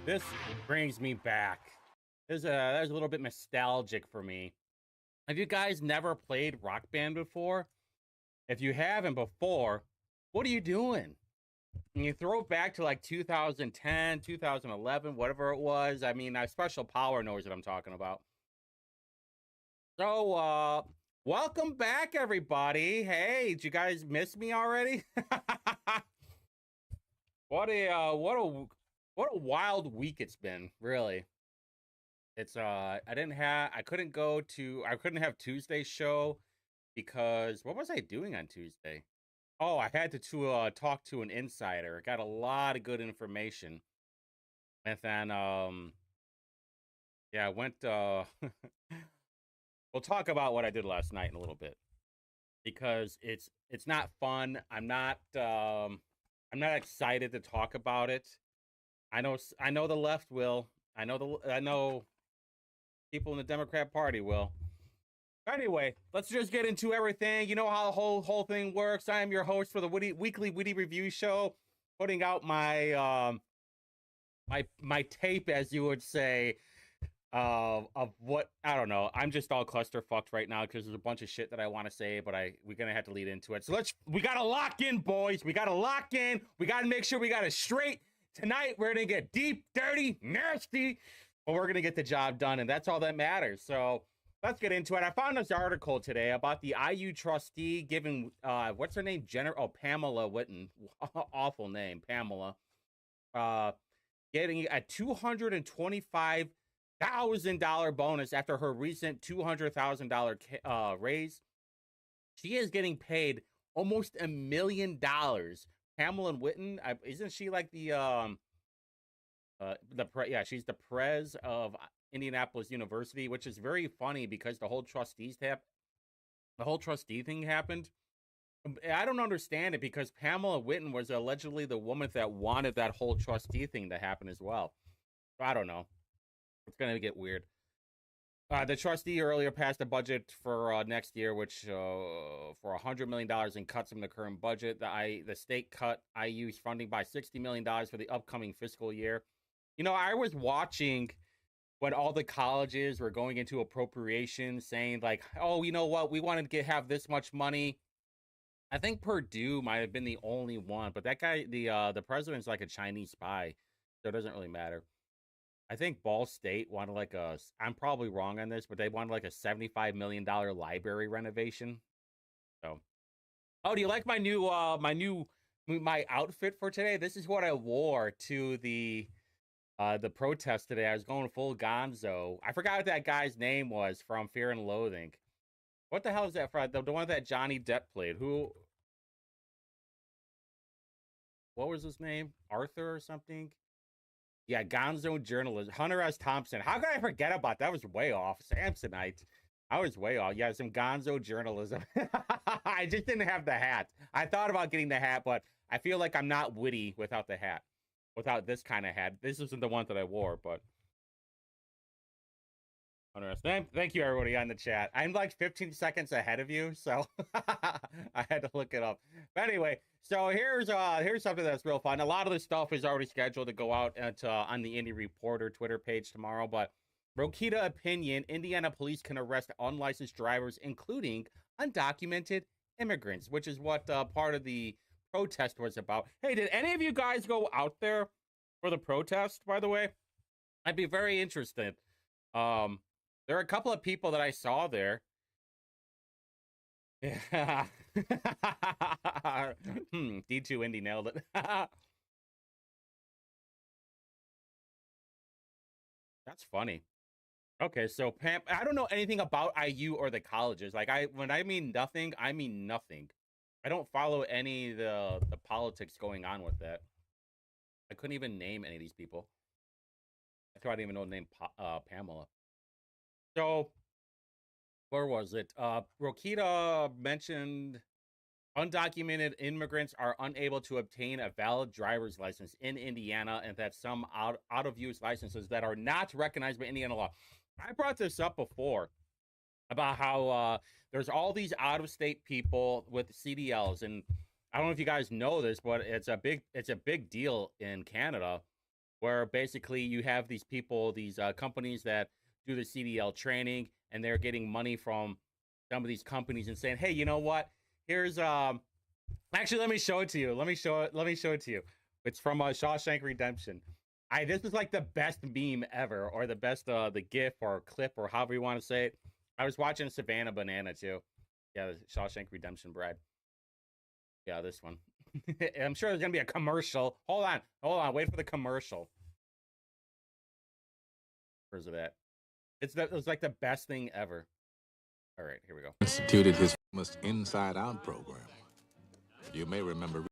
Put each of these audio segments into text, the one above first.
This brings me back. There's a little bit nostalgic for me. Have you guys never played Rock Band before? If you haven't before, what are you doing? And you throw it back to like 2010, 2011, whatever it was. I mean, Special Power knows what I'm talking about. So, welcome back, everybody. Hey, did you guys miss me already? What a wild week it's been, really. It's I couldn't have Tuesday's show because what was I doing on Tuesday? Oh, I had to talk to an insider. Got a lot of good information. And then yeah, I went we'll talk about what I did last night in a little bit because it's not fun. I'm not excited to talk about it. I know the left will. I know people in the Democrat Party will. Anyway, let's just get into everything. You know how the whole thing works. I am your host for the weekly Whitty review show, putting out my my tape, as you would say, of what I don't know. I'm just all clusterfucked right now because there's a bunch of shit that I want to say, but we're gonna have to lead into it. So we gotta lock in, boys. We gotta lock in. We gotta make sure we got it straight. Tonight we're gonna get deep, dirty, nasty, but we're gonna get the job done, and that's all that matters. So let's get into it. I found this article today about the IU trustee giving what's her name? Pamela Whitten. Awful name, Pamela. Getting a $225,000 bonus after her recent $200,000 raise. She is getting paid almost $1 million. Pamela Whitten, isn't she like she's the prez of Indianapolis University, which is very funny because the whole trustee thing happened. I don't understand it because Pamela Whitten was allegedly the woman that wanted that whole trustee thing to happen as well. I don't know. It's gonna get weird. The trustee earlier passed a budget for next year, which for $100 million in cuts from the current budget. The state cut IU's funding by $60 million for the upcoming fiscal year. You know, I was watching when all the colleges were going into appropriation, saying like, "Oh, you know what? We wanted to have this much money." I think Purdue might have been the only one, but that guy, the president's like a Chinese spy, so it doesn't really matter. I think Ball State wanted like I'm probably wrong on this, but they wanted like a $75 million library renovation. So, oh, do you like my my outfit for today? This is what I wore to the protest today. I was going full Gonzo. I forgot what that guy's name was from Fear and Loathing. What the hell is that from? The one that Johnny Depp played. What was his name? Arthur or something? Yeah, Gonzo journalist. Hunter S. Thompson. How could I forget about that? Was way off. Samsonite. I was way off. Yeah, some Gonzo journalism. I just didn't have the hat. I thought about getting the hat, but I feel like I'm not witty without the hat. Without this kind of hat. This isn't the one that I wore, but thank you, everybody on the chat. I'm like 15 seconds ahead of you, so I had to look it up. But anyway, so here's something that's real fun. A lot of this stuff is already scheduled to go out on the Indie Reporter Twitter page tomorrow, but Rokita opinion: Indiana police can arrest unlicensed drivers, including undocumented immigrants, which is what part of the protest was about. Hey, did any of you guys go out there for the protest, by the way? I'd be very interested. There are a couple of people that I saw there. Yeah. D2 Indy nailed it. That's funny. Okay, so Pam, I don't know anything about IU or the colleges. Like when I mean nothing, I mean nothing. I don't follow any of the politics going on with that. I couldn't even name any of these people. I thought I didn't even know the name Pamela. So where was it? Rokita mentioned undocumented immigrants are unable to obtain a valid driver's license in Indiana, and that some out of use licenses that are not recognized by Indiana law. I brought this up before about how there's all these out of state people with CDLs, and I don't know if you guys know this, but it's a big deal in Canada where basically you have these people, these companies that do the CDL training, and they're getting money from some of these companies and saying, hey, you know what? Here's actually, let me show it to you. Let me show it to you. It's from Shawshank Redemption. This is like the best meme ever, or the best the GIF or clip or however you want to say it. I was watching Savannah Banana too. Yeah, the Shawshank Redemption bride. Yeah, this one. I'm sure there's gonna be a commercial. Hold on. Wait for the commercial. Where's it at? It was like the best thing ever. All right, here we go. Instituted his famous Inside Out program. You may remember.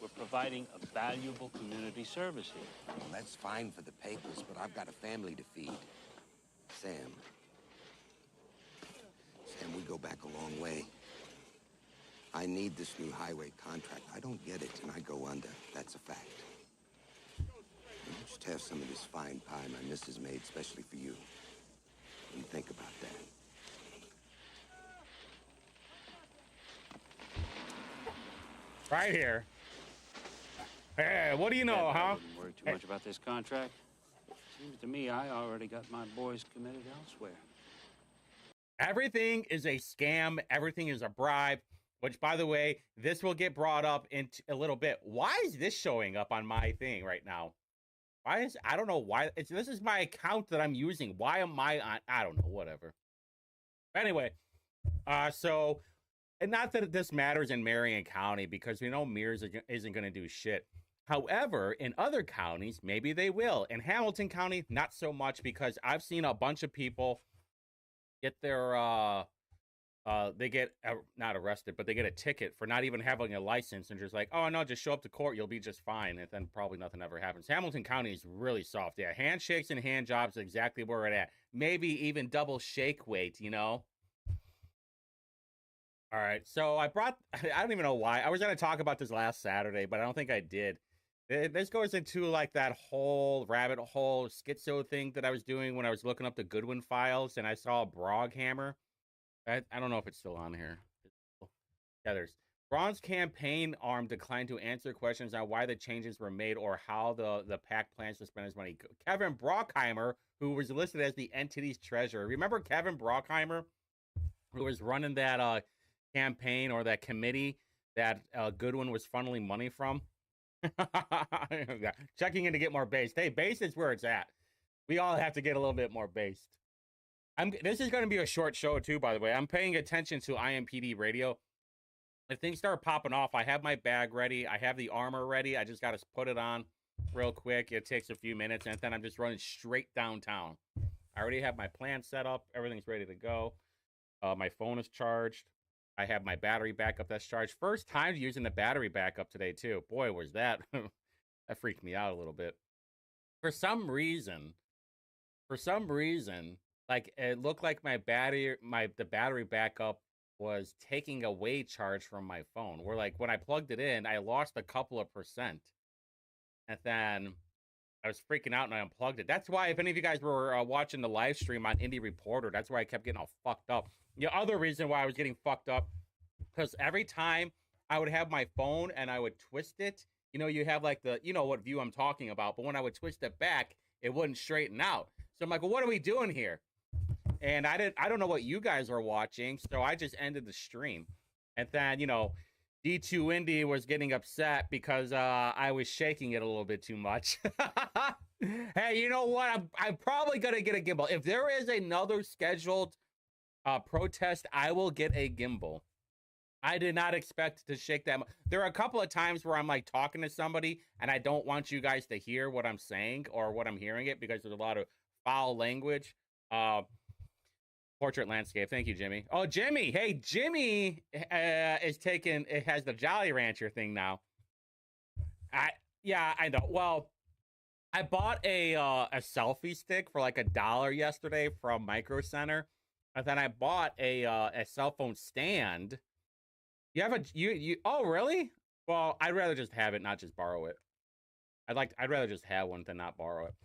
We're providing a valuable community service here. Well, that's fine for the papers, but I've got a family to feed. Sam, we go back a long way. I need this new highway contract. I don't get it, and I go under. That's a fact. You just have some of this fine pie my missus made specially for you. What do you think about that? Right here. Hey, what do you know, huh? I wouldn't worry too much about this contract. Seems to me I already got my boys committed elsewhere. Everything is a scam. Everything is a bribe. Which, by the way, this will get brought up in a little bit. Why is this showing up on my thing right now? I don't know why. This is my account that I'm using. Why am I on? I don't know. Whatever. Anyway, so, and not that this matters in Marion County, because we know Mears isn't going to do shit. However, in other counties, maybe they will. In Hamilton County, not so much, because I've seen a bunch of people get their they get not arrested, but they get a ticket for not even having a license, and just like, oh no, just show up to court, you'll be just fine, and then probably nothing ever happens. Hamilton County is really soft. Yeah, handshakes and hand jobs, exactly where it at. Maybe even double shake weight, you know. All right, so I don't even know why. I was going to talk about this last Saturday, but I don't think I did. This goes into like that whole rabbit hole schizo thing that I was doing when I was looking up the Goodwin files, and I saw a Broghammer. I don't know if it's still on here. Yeah, there's Braun's campaign arm declined to answer questions on why the changes were made or how the PAC plans to spend his money. Kevin Brockheimer, who was listed as the entity's treasurer. Remember Kevin Brockheimer, who was running that campaign or that committee that Goodwin was funneling money from? Checking in to get more based. Hey, base is where it's at. We all have to get a little bit more based. This is going to be a short show too, by the way. I'm paying attention to IMPD radio. If things start popping off, I have my bag ready. I have the armor ready. I just got to put it on real quick. It takes a few minutes, and then I'm just running straight downtown. I already have my plan set up. Everything's ready to go. My phone is charged. I have my battery backup that's charged. First time using the battery backup today too. Boy, was that that freaked me out a little bit. For some reason, like it looked like the battery backup was taking away charge from my phone. Where like when I plugged it in, I lost a couple of percent, and then I was freaking out and I unplugged it. That's why, if any of you guys were watching the live stream on Indie Reporter, that's why I kept getting all fucked up. The other reason why I was getting fucked up, because every time I would have my phone and I would twist it, you know, you have like you know what view I'm talking about, but when I would twist it back, it wouldn't straighten out. So I'm like, well, what are we doing here? And I don't know what you guys are watching, so I just ended the stream. And then, you know, D2 Indy was getting upset because I was shaking it a little bit too much. Hey, you know what? I'm probably going to get a gimbal. If there is another scheduled protest, I will get a gimbal. I did not expect to shake that much. There are a couple of times where I'm like talking to somebody and I don't want you guys to hear what I'm saying or what I'm hearing it because there's a lot of foul language. Portrait landscape. Thank you, Jimmy. Oh, Jimmy. Hey, Jimmy it has the Jolly Rancher thing now. Yeah, I know. Well, I bought a selfie stick for like $1 yesterday from Micro Center. And then I bought a cell phone stand. You have oh, really? Well, I'd rather just have it, not just borrow it. I'd rather just have one than not borrow it.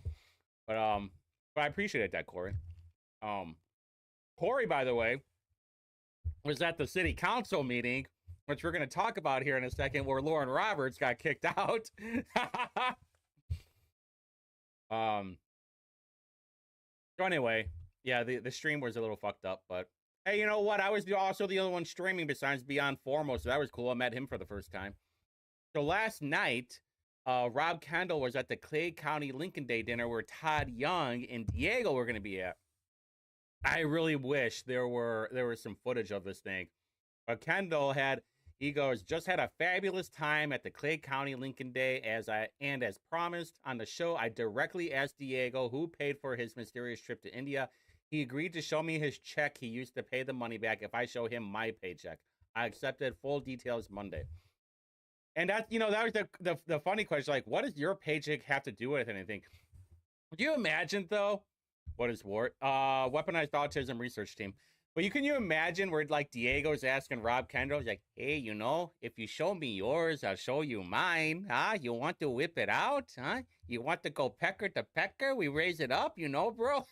But I appreciate that, Corey. Corey, by the way, was at the city council meeting, which we're going to talk about here in a second, where Lauren Roberts got kicked out. So anyway, yeah, the stream was a little fucked up, but hey, you know what? I was also the only one streaming besides Beyond Foremost, so that was cool. I met him for the first time. So last night, Rob Kendall was at the Clay County Lincoln Day dinner where Todd Young and Diego were going to be at. I really wish there was some footage of this thing. But Kendall he goes, just had a fabulous time at the Clay County Lincoln Day as promised on the show, I directly asked Diego who paid for his mysterious trip to India. He agreed to show me his check he used to pay the money back if I show him my paycheck. I accepted full details Monday. And that was the funny question, like, what does your paycheck have to do with anything? Do you imagine though? What is WART? Weaponized Autism Research Team. But can you imagine where like Diego's asking Rob Kendall, he's like, hey, if you show me yours, I'll show you mine. Huh? You want to whip it out? Huh? You want to go pecker to pecker? We raise it up, bro.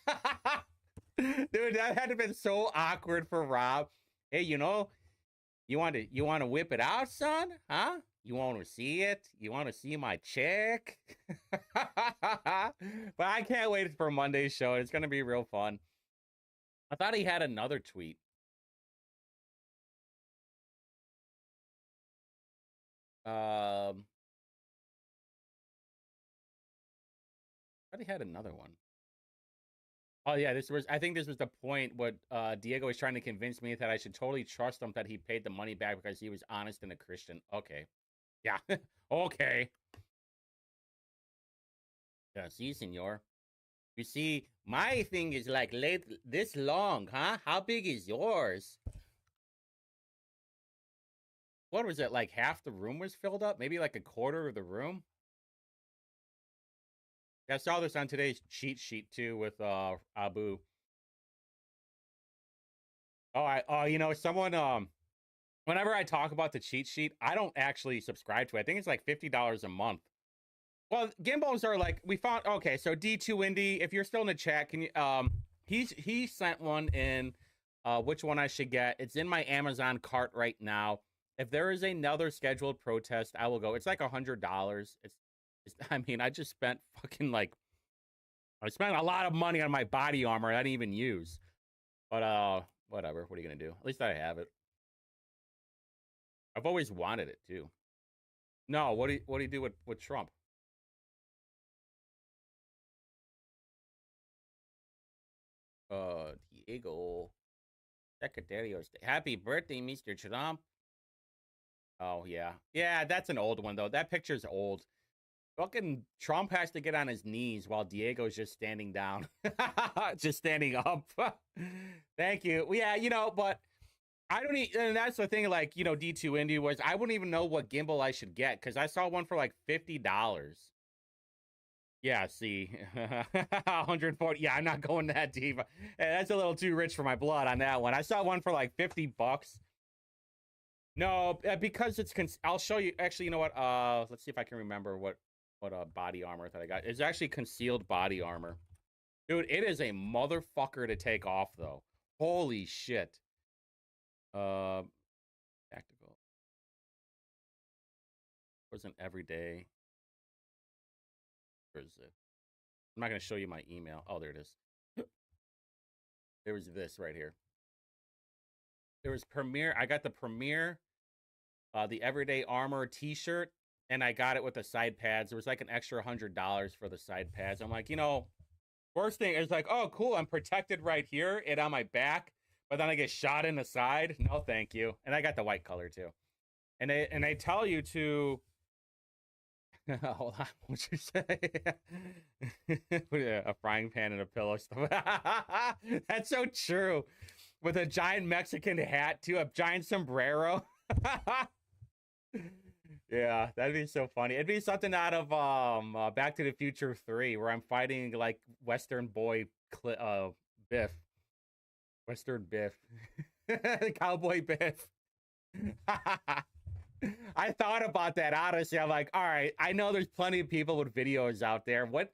Dude, that had to have been so awkward for Rob. Hey, you want to whip it out, son? Huh? You want to see it? You want to see my check? But I can't wait for Monday's show. It's going to be real fun. I thought he had another tweet. I thought he had another one. Oh yeah, I think this was the point what Diego was trying to convince me that I should totally trust him that he paid the money back because he was honest and a Christian. Okay. Yeah. Okay. Yeah, see, senor. You see, my thing is like this long, huh? How big is yours? What was it, like half the room was filled up? Maybe like a quarter of the room? I saw this on today's cheat sheet too with Abu. Someone whenever I talk about the cheat sheet, I don't actually subscribe to it. I think it's like $50 a month. Well, gimbals are like, we found, okay, so D2 Indy, if you're still in the chat, can you, he sent one in, which one I should get. It's in my Amazon cart right now. If there is another scheduled protest, I will go. It's like $100. I just spent I spent a lot of money on my body armor I didn't even use. But, whatever. What are you going to do? At least I have it. I've always wanted it, too. No, what do you do with Trump? Diego Secretary of State. Happy birthday, Mr. Trump. Oh, yeah. Yeah, that's an old one, though. That picture's old. Fucking Trump has to get on his knees while Diego's just standing down. Just standing up. Thank you. Yeah, but I don't even, and that's the thing, like, D2 Indy was, I wouldn't even know what gimbal I should get, because I saw one for like $50. Yeah, see, 140. Yeah, I'm not going that deep. That's a little too rich for my blood on that one. I saw one for like $50. No, because it's I'll show you. Actually, you know what? Let's see if I can remember what body armor that I got. It's actually concealed body armor. Dude, it is a motherfucker to take off though. Holy shit. Tactical. Wasn't everyday. Where is it? I'm not going to show you my email. Oh, there it is. There was this right here. There was Premier. I got the Premier, the Everyday Armor t-shirt, and I got it with the side pads. There was like an extra $100 for the side pads. I'm like, worst thing is like, oh, cool. I'm protected right here and on my back, but then I get shot in the side. No, thank you. And I got the white color too. And they tell you to, hold on, what'd you say? A frying pan and a pillow stuff. That's so true. With a giant Mexican hat too, a giant sombrero. Yeah, that'd be so funny. It'd be something out of Back to the Future 3, where I'm fighting like Western boy Biff. Western Biff. Cowboy Biff. I thought about that, honestly. I'm like, all right, I know there's plenty of people with videos out there. What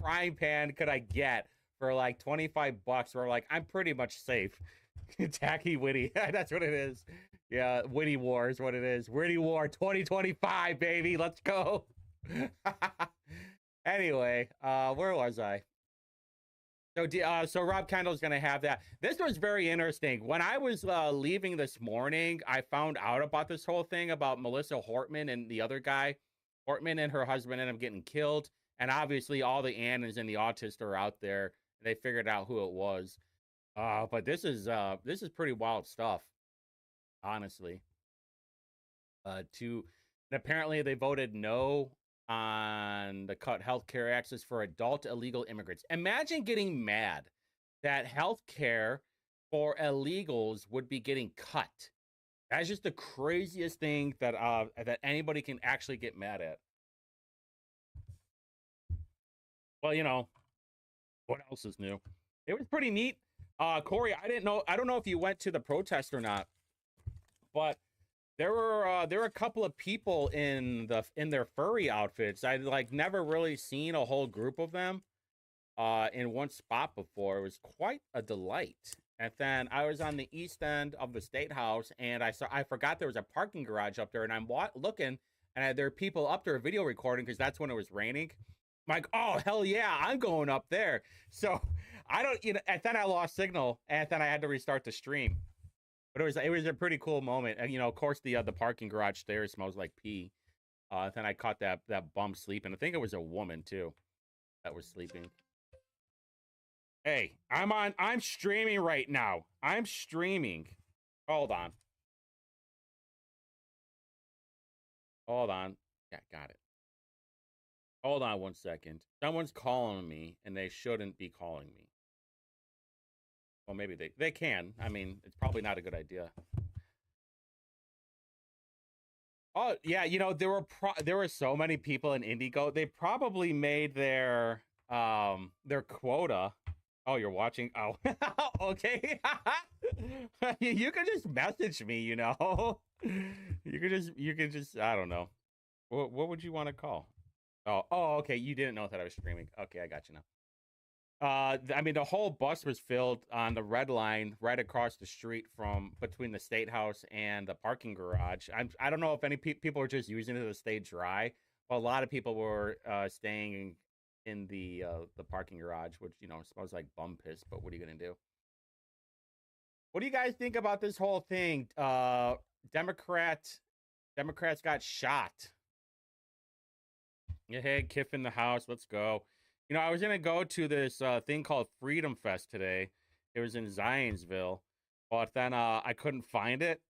frying pan could I get for like $25 where like I'm pretty much safe? Tacky Whitty. That's what it is. Yeah, Whitty War is what it is. Whitty War 2025, baby. Let's go. Anyway, where was I? So Rob Kendall's gonna have that. This was very interesting. When I was leaving this morning, I found out about this whole thing about Melissa Hortman and the other guy. Hortman and her husband ended up getting killed, and obviously all the Annans and the autists are out there. They figured out who it was. But this is pretty wild stuff, honestly. And apparently they voted no on the cut healthcare access for adult illegal immigrants. Imagine getting mad that healthcare for illegals would be getting cut. That's just the craziest thing that that anybody can actually get mad at. Well, you know, what else is new? It was pretty neat. Corey, I don't know if you went to the protest or not, but there were a couple of people in their furry outfits. I'd like never really seen a whole group of them in one spot before. It was quite a delight. And then I was on the east end of the State House, and I forgot there was a parking garage up there, and I'm looking, and there are people up there video recording because that's when it was raining. I'm like, oh hell yeah, I'm going up there. So I don't, and then I lost signal, and then I had to restart the stream. But it was a pretty cool moment, and of course the parking garage stairs smells like pee. Then I caught that bum sleeping. I think it was a woman too that was sleeping. Hey, I'm streaming right now. I'm streaming. Hold on. Yeah, got it. Hold on 1 second. Someone's calling me, and they shouldn't be calling me. Well, maybe they can. I mean, it's probably not a good idea. Oh, yeah, there were so many people in Indigo. They probably made their quota. Oh, you're watching? Oh, okay. You can just message me, You could just I don't know. What would you want to call? Oh, okay. You didn't know that I was streaming. Okay, I got you now. I mean, the whole bus was filled on the red line right across the street from between the State House and the parking garage. I don't know if any people are just using it to stay dry. Well, a lot of people were staying in the parking garage, which smells like bum piss. But what are you gonna do? What do you guys think about this whole thing? Democrats got shot. Yeah, hey, Kiff in the house. Let's go. I was gonna go to this thing called Freedom Fest today. It was in Zionsville, but then I couldn't find it,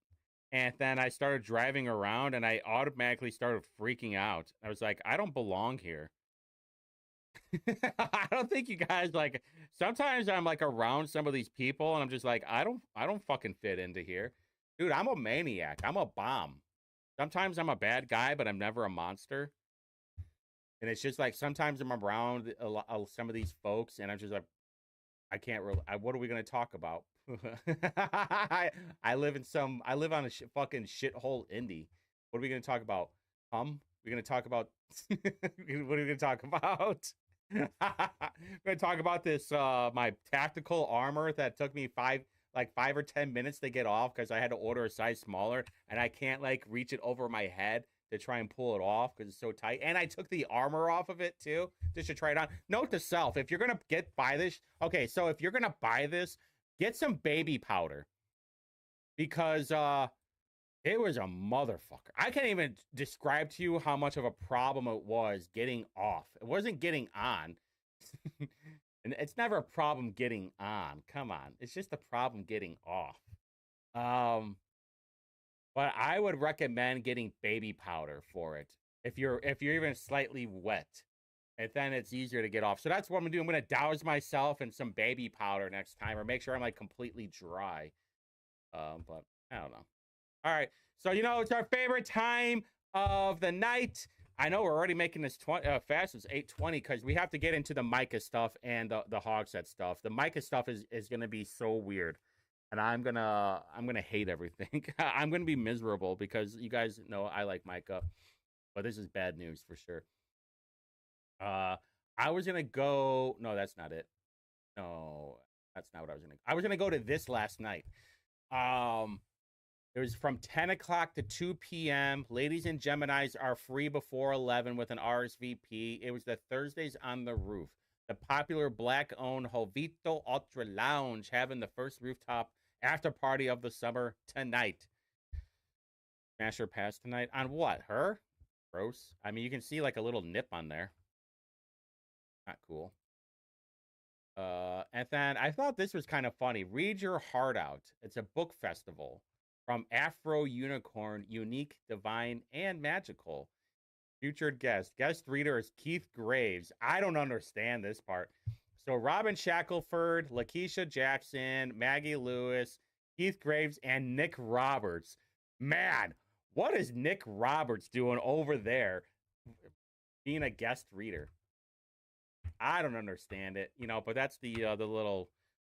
and then I started driving around, and I automatically started freaking out. I was like, I don't belong here. I don't think you guys like. Sometimes I'm like around some of these people, and I'm just like, I don't fucking fit into here, dude. I'm a maniac. I'm a bomb. Sometimes I'm a bad guy, but I'm never a monster. And it's just like sometimes I'm around some of these folks, and I'm just like, I can't really. What are we gonna talk about? I live on a fucking shithole indie. What are we gonna talk about? We're gonna talk about. What are we gonna talk about? We're gonna talk about this my tactical armor that took me 5 or 10 minutes to get off because I had to order a size smaller, and I can't like reach it over my head to try and pull it off because it's so tight. And I took the armor off of it too, just to try it on. Note to self, if you're gonna buy this, okay, so if you're gonna buy this, get some baby powder. Because it was a motherfucker. I can't even describe to you how much of a problem it was getting off. It wasn't getting on. And it's never a problem getting on. Come on. It's just a problem getting off. But I would recommend getting baby powder for it if you're even slightly wet, and then it's easier to get off. So that's what I'm gonna do. I'm gonna douse myself in some baby powder next time, or make sure I'm like completely dry. But I don't know. All right, so it's our favorite time of the night. I know we're already making this fast. It's 8:20 because we have to get into the Micah stuff and the Hogset stuff. The Micah stuff is gonna be so weird. And I'm gonna hate everything. I'm gonna be miserable because you guys know I like Micah, but this is bad news for sure. I was gonna go. No, that's not it. No, that's not what I was gonna. I was gonna go to this last night. It was from 10 o'clock to 2 p.m. Ladies and Geminis are free before 11 with an RSVP. It was the Thursdays on the Roof. The popular black-owned Jovito Ultra Lounge having the first rooftop after party of the summer tonight. Smasher pass tonight on what? Her? Gross. I mean, you can see like a little nip on there. Not cool. And then I thought this was kind of funny. Read Your Heart Out. It's a book festival from Afro Unicorn, Unique, Divine, and Magical. Featured guest reader is Keith Graves. I don't understand this part. So Robin Shackelford, Lakeisha Jackson, Maggie Lewis, Keith Graves, and Nick Roberts. Man, what is Nick Roberts doing over there being a guest reader? I don't understand it, but that's the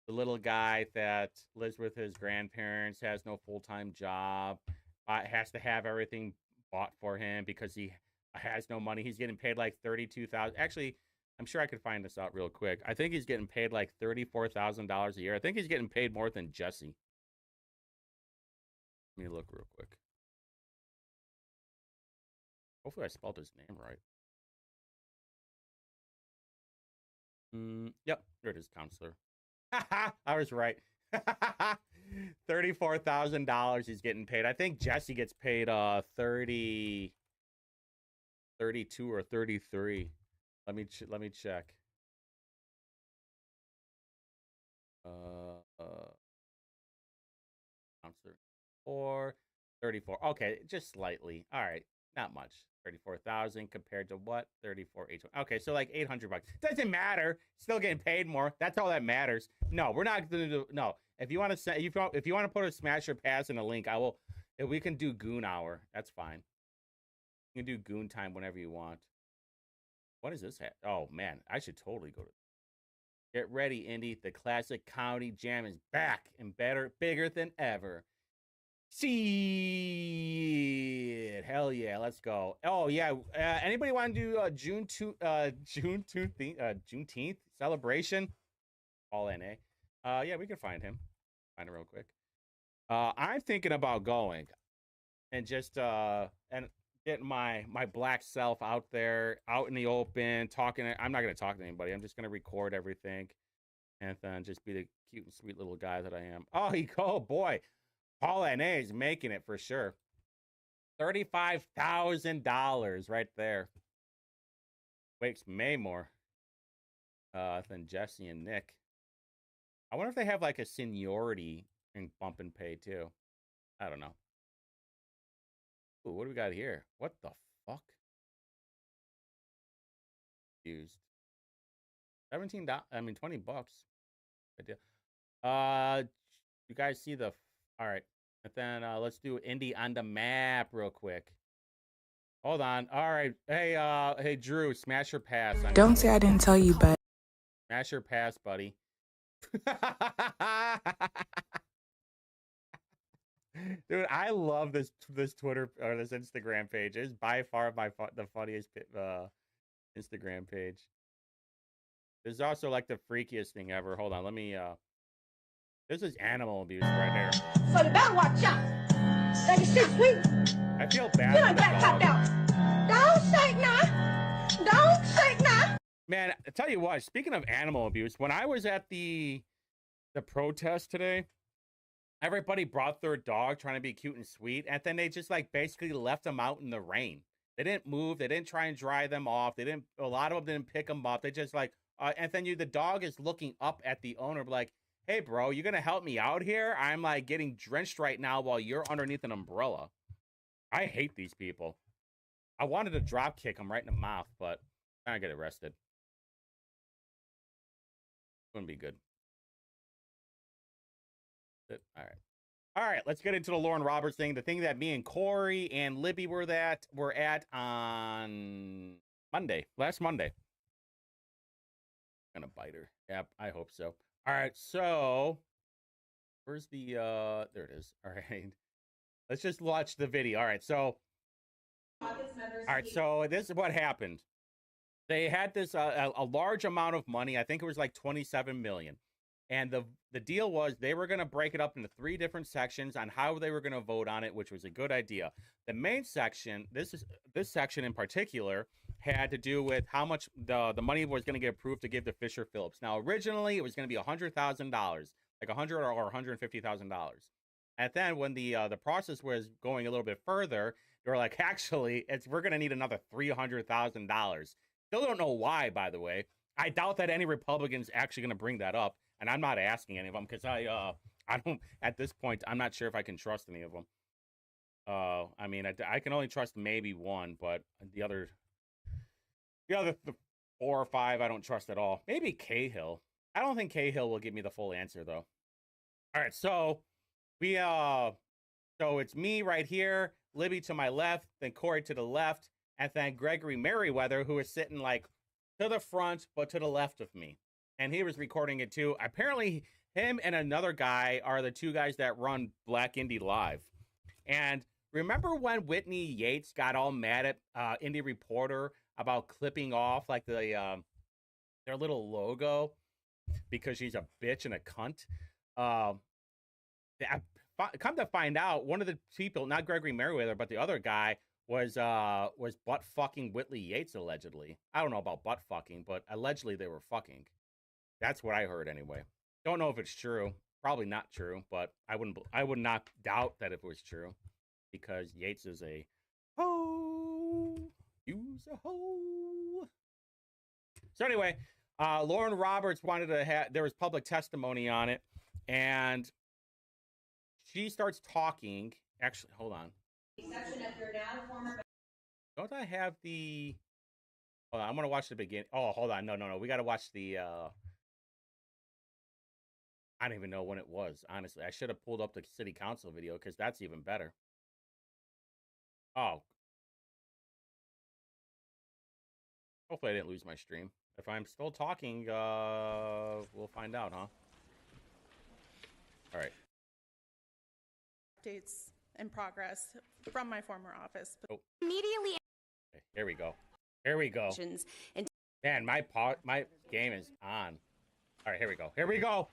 little guy that lives with his grandparents, has no full-time job, has to have everything bought for him because he has no money. He's getting paid like $32,000. Actually, I'm sure I could find this out real quick. I think he's getting paid like $34,000 a year. I think he's getting paid more than Jesse. Let me look real quick. Hopefully I spelled his name right. Yep, there it is, counselor. I was right. $34,000 he's getting paid. I think Jesse gets paid 32 or 33. Let me check. Counselor 34. Okay, just slightly. All right, not much. 34,000 compared to what? 34,800. Okay, so like $800. Doesn't matter. Still getting paid more. That's all that matters. No, we're not gonna do. No, if you want to say, if you want to put a smash or pass in a link, I will. If we can do Goon Hour, that's fine. You can do Goon Time whenever you want. What is this? Oh man, I should totally go to. Get ready, Indy. The classic comedy jam is back and better, bigger than ever. See it. Hell yeah, let's go. Oh yeah, anybody want to do Juneteenth celebration? All NA. Yeah, we can find him. Find him real quick. I'm thinking about going and just and getting my black self out there, out in the open, talking. I'm not gonna talk to anybody. I'm just gonna record everything, and then just be the cute and sweet little guy that I am. Oh boy. Paul N.A. is making it for sure. $35,000 right there. Wakes May more than Jesse and Nick. I wonder if they have like a seniority and bump and pay too. I don't know. Ooh, what do we got here? What the fuck? Used. $17. I mean, $20. Good deal. You guys see the? All right. And then let's do Indy on the map real quick. Hold on. All right. Hey, Drew, smash your pass. Don't say I didn't tell you, but smash your pass, buddy. Dude, I love this Twitter or this Instagram page. It's by far the funniest Instagram page. This is also like the freakiest thing ever. Hold on, let me. This is animal abuse right here. So you better watch out. That is shit sweet. I feel bad. You ain't got copped out. Don't shake now. Don't shake now. Man, I tell you what. Speaking of animal abuse, when I was at the protest today, everybody brought their dog, trying to be cute and sweet, and then they just like basically left them out in the rain. They didn't move. They didn't try and dry them off. They didn't. A lot of them didn't pick them up. They just like, and then the dog is looking up at the owner, like, hey, bro, you gonna help me out here? I'm like getting drenched right now while you're underneath an umbrella. I hate these people. I wanted to drop kick him right in the mouth, but I'm gonna get arrested. Wouldn't be good. All right, let's get into the Lauren Roberts thing. The thing that me and Corey and Libby were at on Monday, last Monday. I'm gonna bite her. Yep, I hope so. All right, so where's the there it is. All right. Let's just watch the video. All right, so this is what happened. They had this a large amount of money. I think it was like 27 million. And the deal was they were going to break it up into 3 different sections on how they were going to vote on it, which was a good idea. The main section, this section in particular, had to do with how much the money was going to get approved to give to Fisher Phillips. Now, originally it was going to be $100,000, like $100 or $150,000. And then when the process was going a little bit further, they were like, actually, we're going to need another $300,000. Still don't know why, by the way. I doubt that any Republicans actually going to bring that up. And I'm not asking any of them because I don't, at this point, I'm not sure if I can trust any of them. I mean, I can only trust maybe one, but the other 4 or 5, I don't trust at all. Maybe Cahill. I don't think Cahill will give me the full answer though. All right, so so it's me right here, Libby to my left, then Corey to the left, and then Gregory Merriweather, who is sitting like to the front, but to the left of me. And he was recording it too. Apparently, him and another guy are the 2 guys that run Black Indie Live. And remember when Whitney Yates got all mad at Indie Reporter about clipping off like their little logo because she's a bitch and a cunt? Come to find out, one of the people, not Gregory Merriweather, but the other guy, was butt fucking Whitney Yates allegedly. I don't know about butt fucking, but allegedly they were fucking. That's what I heard anyway. Don't know if it's true. Probably not true, but I would not doubt that if it was true, because Yates is a hoe. Use a hoe. So anyway, Lauren Roberts wanted to have. There was public testimony on it, and she starts talking. Actually, hold on. Don't I have the? Hold on, I'm gonna watch the beginning. Oh, hold on. No. We gotta watch the. I don't even know when it was, honestly. I should have pulled up the city council video because that's even better. Oh. Hopefully I didn't lose my stream. If I'm still talking, we'll find out, huh? All right. Updates in progress from my former office. Oh. Immediately. Okay, here we go. Here we go. And Man, my game is on. All right, here we go. Here we go.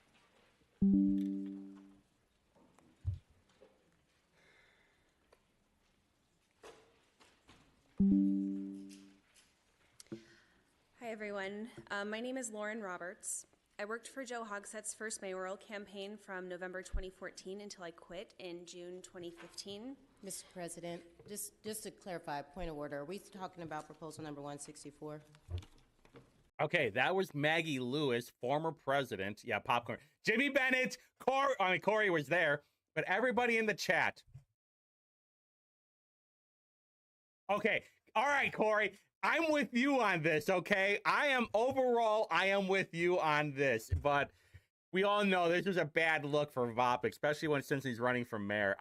Hi, everyone. My name is Lauren Roberts. I worked for Joe Hogsett's first mayoral campaign from November 2014 until I quit in June 2015. Mr. President, just to clarify, point of order, are we talking about proposal number 164? Okay, that was Maggie Lewis, former president. Yeah, popcorn. Jimmy Bennett, Corey was there, but everybody in the chat. Okay, all right, Corey, I'm with you on this, okay? I am with you on this, but we all know this was a bad look for Vop, especially since he's running for mayor.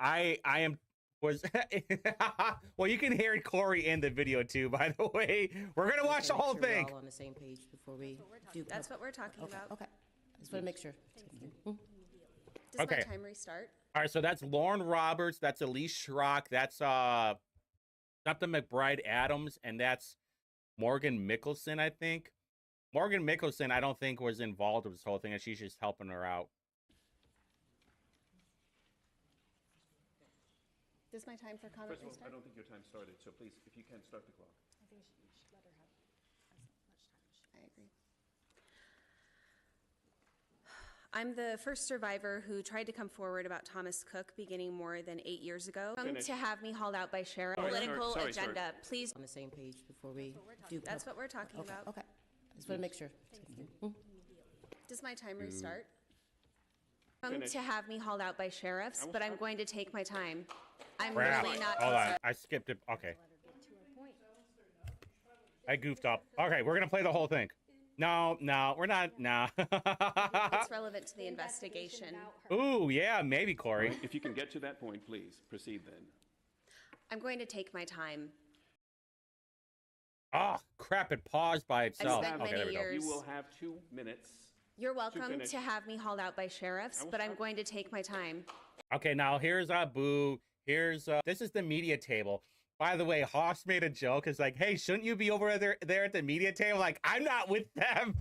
Well, you can hear Corey in the video too, by the way. We're gonna watch the whole thing. We're all on the same page before we do. That's what we're talking about. Okay. I just want to make sure. Does my time restart? All right, so that's Lauren Roberts, that's Elise Schrock, that's something McBride Adams, and that's Morgan Mickelson, I think. Morgan Mickelson, I don't think was involved with this whole thing, and she's just helping her out. Does my time for comment restart? I don't think your time started, so please, if you can, start the clock. I think you should let her have as much time as I agree. I'm the first survivor who tried to come forward about Thomas Cook beginning more than 8 years ago. To have me hauled out by sheriff. Political agenda. Please. On the same page before we do. That's what we're talking about. Okay. I just want to make sure. Does my time restart? To have me hauled out by sheriffs, but I'm going to take my time. I'm really not. Hold on, I skipped it. Okay. I goofed up. Okay, we're gonna play the whole thing. No, we're not. No. It's relevant to the investigation. Ooh, yeah, maybe, Corey. If you can get to that point, please proceed then. I'm going to take my time. Oh, crap, it paused by itself. I've spent many years. You will have 2 minutes. You're welcome to have me hauled out by sheriffs, but I'm going to take my time. Okay, now here's Boo. Here's this is the media table. By the way, Hoss made a joke. It's like, hey, shouldn't you be over there at the media table? Like, I'm not with them.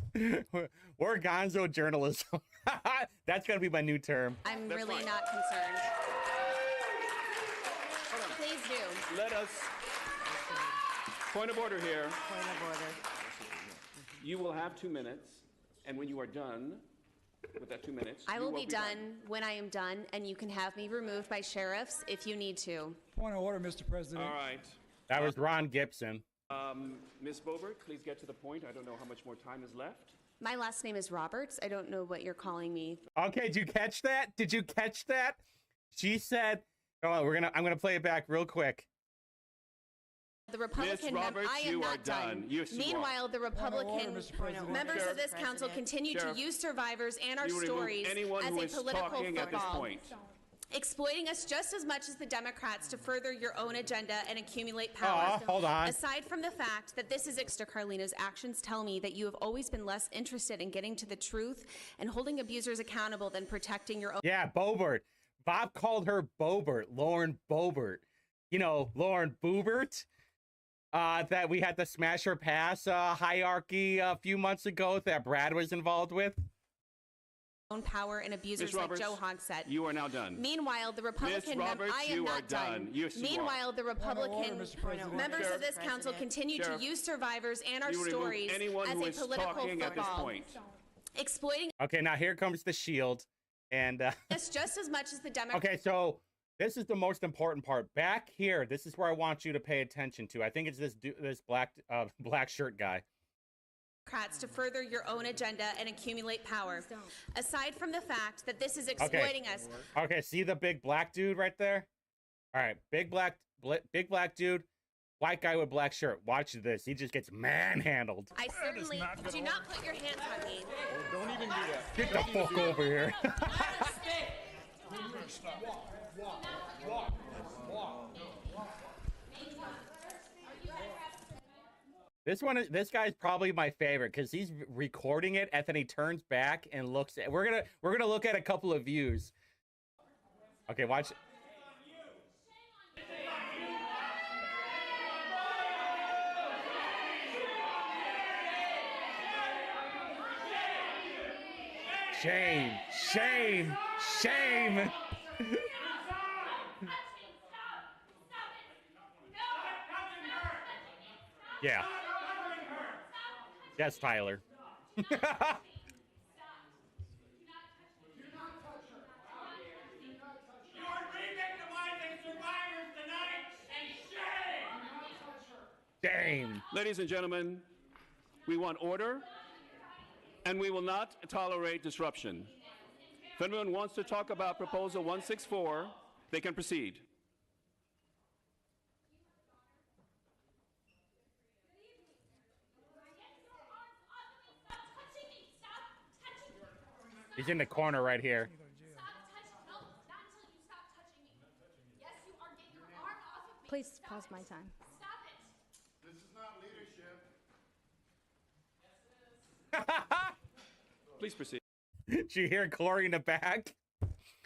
We're gonzo journalism. That's going to be my new term. I'm That's really fine. not concerned. Please do. Let us, point of order here. Point of order. You will have 2 minutes, and when you are done with that 2 minutes, I you will be done when I am done, and you can have me removed by sheriffs if you need to. Point of order, Mr. President. All right. That was Ron Gibson. Ms. Bobert, please get to the point. I don't know how much more time is left. My last name is Roberts. I don't know what you're calling me. Okay, did you catch that? Did you catch that? She said, "Oh, I'm gonna play it back real quick." The Republican Roberts, I am you are not done. done. Yes, you are. Meanwhile, the Republican order, Mr. President. members Sheriff. of this council continue Sheriff. to use survivors and our You remove stories anyone as who a is political talking at this football. point. Exploiting us just as much as the Democrats to further your own agenda and accumulate power. Hold on. Aside from the fact that this is Mr. Carlina's actions tell me that you have always been less interested in getting to the truth and holding abusers accountable than protecting your own. Yeah, Bobert. Bob called her Bobert, Lauren Bobert. You know, Lauren Boebert. That we had the smash or pass hierarchy a few months ago that Brad was involved with. Own power and abusers Ms. like Roberts, Joe Hogsett. you are now done. Meanwhile, the Republican Roberts, I am you are not done. done. Yes, you Meanwhile, the Republican order, Mr. President. members Sheriff. of this council continue Sheriff. to use survivors and our You remove stories anyone as who a is political talking at this football. point. Exploiting Okay, now here comes the shield. And us just as much as the Democrats. okay, so this is the most important part. Back here, this is where I want you to pay attention to. I think it's this black shirt guy. To further your own agenda and accumulate power. Aside from the fact that this is exploiting us. Okay, see the big black dude right there? All right, big black dude, white guy with black shirt. Watch this. He just gets manhandled. I certainly do not put your hands on me. Don't even do that. Get the fuck over here. This guy's probably my favorite because he's recording it and then he turns back and looks at. We're gonna look at a couple of views. Okay, watch. Shame, shame, shame. Yeah. Yes, Tyler. Shame. Ladies and gentlemen, we want order, and we will not tolerate disruption. If anyone wants to talk about Proposal 164, they can proceed. He's in the corner right here. Please pause my time. This is not leadership. Please proceed. Did you hear Corey in the back?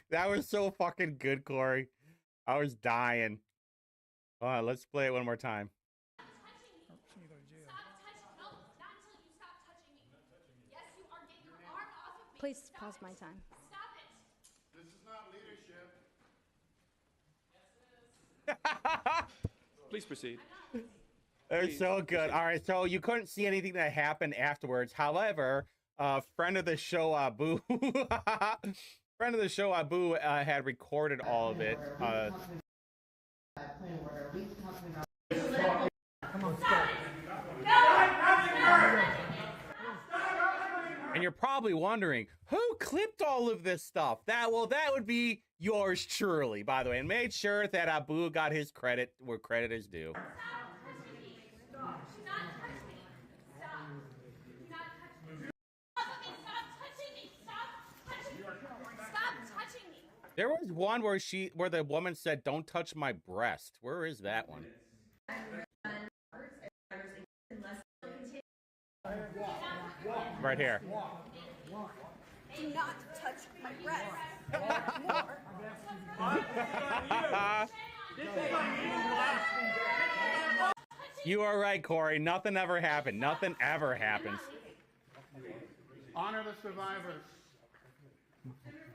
That was so fucking good, Corey. I was dying. Let's play it one more time. Please pause my time. This is not leadership. Please proceed. They're so good. All right, so you couldn't see anything that happened afterwards. However, friend of the show, Abu, friend of the show, Abu, had recorded all of it. And you're probably wondering, who clipped all of this stuff? That would be yours truly, by the way, and made sure that Abu got his credit where credit is due. There was one where the woman said, "Don't touch my breast." Where is that one? Right here. Do not touch my breast. This is unusual. You are right, Corey. Nothing ever happened. Nothing ever happens. Honor the survivors.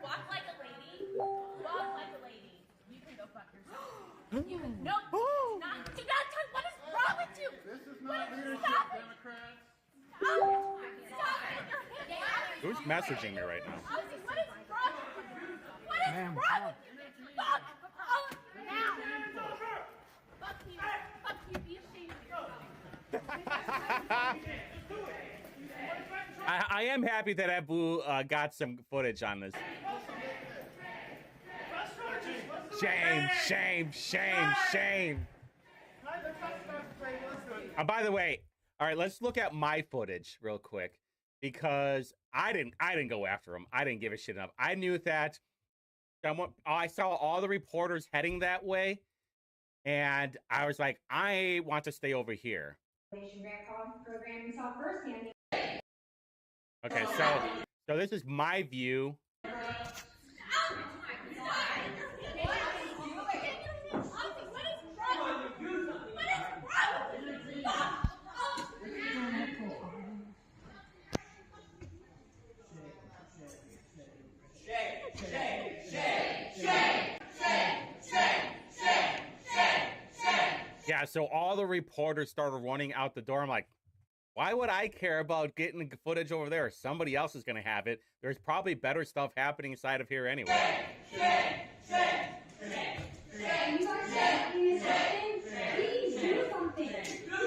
Walk like a lady. Walk like a lady. You can go fuck yourself. You can, no, do not touch. What is wrong with you? This is not leadership, Stop it. Democrats. Stop it. Stop it. Who's messaging me right now? What is wrong with you? What is wrong with you? Fuck all of now. Fuck you. Fuck you. Be ashamed of yourself. I am happy that Abu got some footage on this. Shame, shame, shame, shame. By the way, all right, let's look at my footage real quick because I didn't go after him. I didn't give a shit enough. I knew that I saw all the reporters heading that way, and I was like, I want to stay over here. Okay, so this is my view. Yeah, so all the reporters started running out the door. I'm like, why would I care about getting the footage over there? Somebody else is going to have it. There's probably better stuff happening inside of here anyway. Please do something. Please do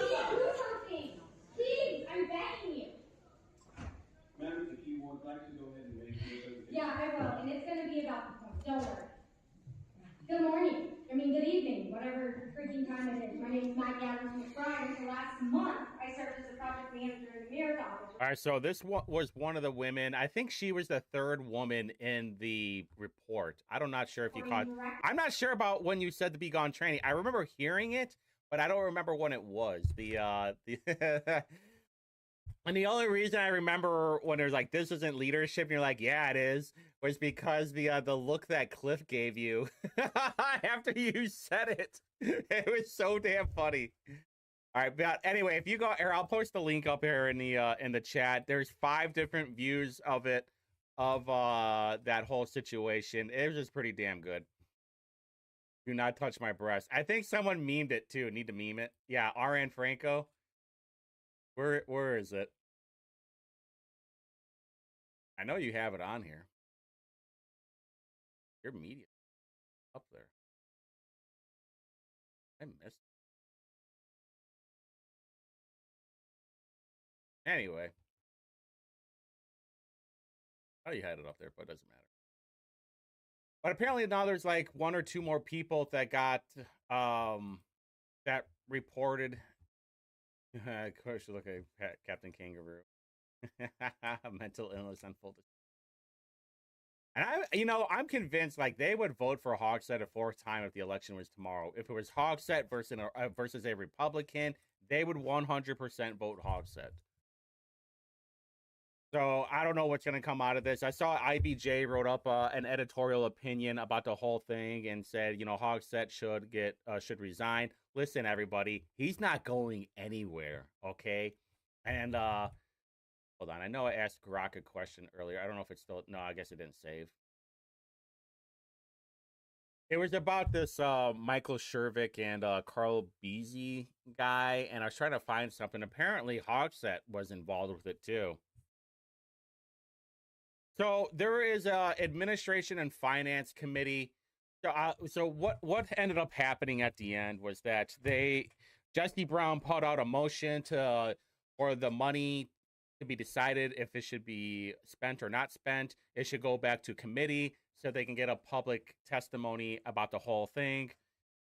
something. Please, I'm begging you. Madam, if you would like to go ahead and make your presentation. Yeah, I will, and it's going to be about the point. Don't worry. Good morning. Good evening, whatever freaking time it is. My name is Matt Gathers McBride, and for last month, I served as the project manager in the mayor's office. All right, so this was one of the women. I think she was the third woman in the report. I'm not sure if you caught. I'm not sure about when you said the Be Gone training. I remember hearing it, but I don't remember when it was. And the only reason I remember when there's like, this isn't leadership, and you're like, yeah, it is, was because the look that Cliff gave you after you said it. It was so damn funny. All right, but anyway, if you go here, I'll post the link up here in the chat. There's 5 different views of it, of that whole situation. It was just pretty damn good. Do not touch my breast. I think someone memed it too. Need to meme it. Yeah, RN Franco. Where is it? I know you have it on here. Your media up there. I missed it. Anyway. Oh, you had it up there, but it doesn't matter. But apparently now there's like 1 or 2 more people that got that reported. Of course, you look at Captain Kangaroo. Mental illness on full. And I'm convinced like they would vote for Hogsett a 4th time if the election was tomorrow. If it was Hogsett versus a Republican, they would 100% vote Hogsett. So I don't know what's going to come out of this. I saw IBJ wrote up an editorial opinion about the whole thing and said, Hogsett should resign. Listen, everybody, he's not going anywhere, okay? And hold on, I know I asked Grok a question earlier. I don't know if it's still, no, I guess it didn't save. It was about this Michael Shervick and Carl Beasy guy, and I was trying to find something. Apparently, Hogsett was involved with it too. So there is a administration and finance committee. So what ended up happening at the end was that Jesse Brown put out a motion for the money to be decided if it should be spent or not spent. It should go back to committee so they can get a public testimony about the whole thing.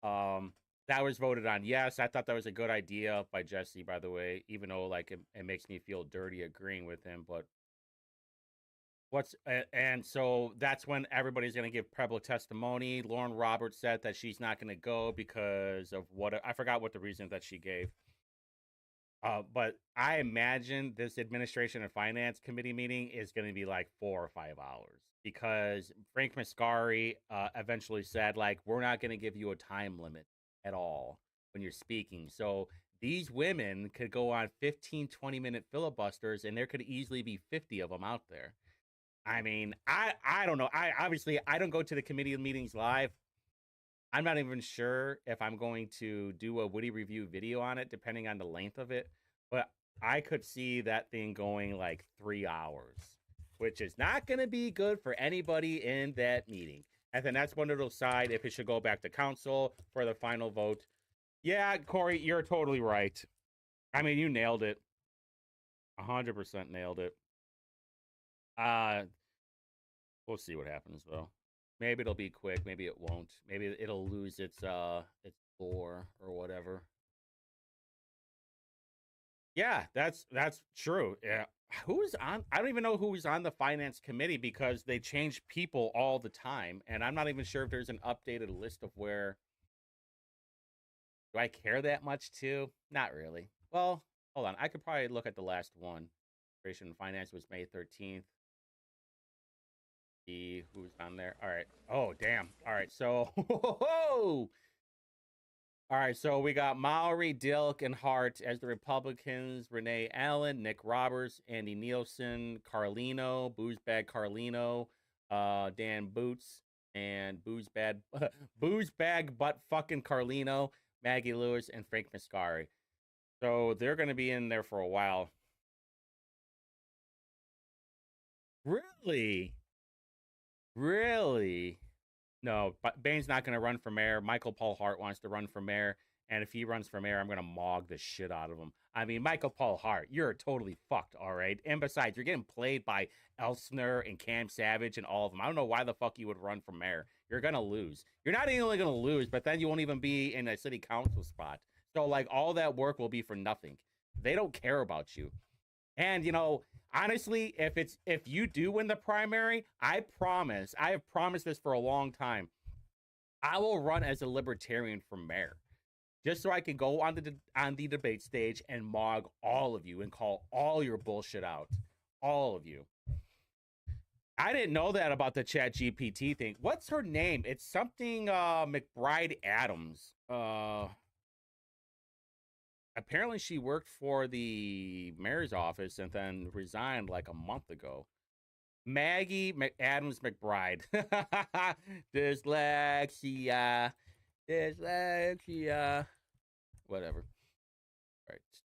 That was voted on yes. I thought that was a good idea by Jesse, by the way, even though like it makes me feel dirty agreeing with him, but and so that's when everybody's going to give public testimony. Lauren Roberts said that she's not going to go because of I forgot what the reason that she gave. But I imagine this administration and finance committee meeting is going to be like 4 or 5 hours because Frank Mascari eventually said like, we're not going to give you a time limit at all when you're speaking. So these women could go on 15, 20-minute filibusters, and there could easily be 50 of them out there. I mean, I don't know. I don't go to the committee meetings live. I'm not even sure if I'm going to do a Whitty review video on it, depending on the length of it. But I could see that thing going like 3 hours, which is not going to be good for anybody in that meeting. And then that's when it'll decide if it should go back to council for the final vote. Yeah, Corey, you're totally right. I mean, you nailed it. 100% nailed it. We'll see what happens, though. Maybe it'll be quick. Maybe it won't. Maybe it'll lose its lore or whatever. Yeah, that's true. Yeah, who's on? I don't even know who's on the finance committee because they change people all the time, and I'm not even sure if there's an updated list of where. Do I care that much too? Not really. Well, hold on. I could probably look at the last one. Operation and Finance was May 13th. See who's on there. All right. Oh, damn. All right. So, all right. So we got Mowry, Dilk, and Hart as the Republicans. Renee Allen, Nick Roberts, Andy Nielsen, Carlino, Boozebag Carlino, Dan Boots, and Boozebag Butt fucking Carlino, Maggie Lewis, and Frank Mascari. So they're going to be in there for a while. Really? Really? No, but Bane's not going to run for mayor. Michael Paul Hart wants to run for mayor. And if he runs for mayor, I'm going to mog the shit out of him. I mean, Michael Paul Hart, you're totally fucked, all right? And besides, you're getting played by Elsner and Cam Savage and all of them. I don't know why the fuck you would run for mayor. You're going to lose. You're not only going to lose, but then you won't even be in a city council spot. So, like, all that work will be for nothing. They don't care about you. And, you know, honestly, if you do win the primary, I have promised this for a long time. I will run as a libertarian for mayor, just so I can go on the debate stage and mog all of you and call all your bullshit out, all of you. I didn't know that about the Chat GPT thing. What's her name? It's something McBride Adams. Apparently she worked for the mayor's office and then resigned like a month ago. Maggie Adams McBride. Dyslexia. Whatever. All right. Is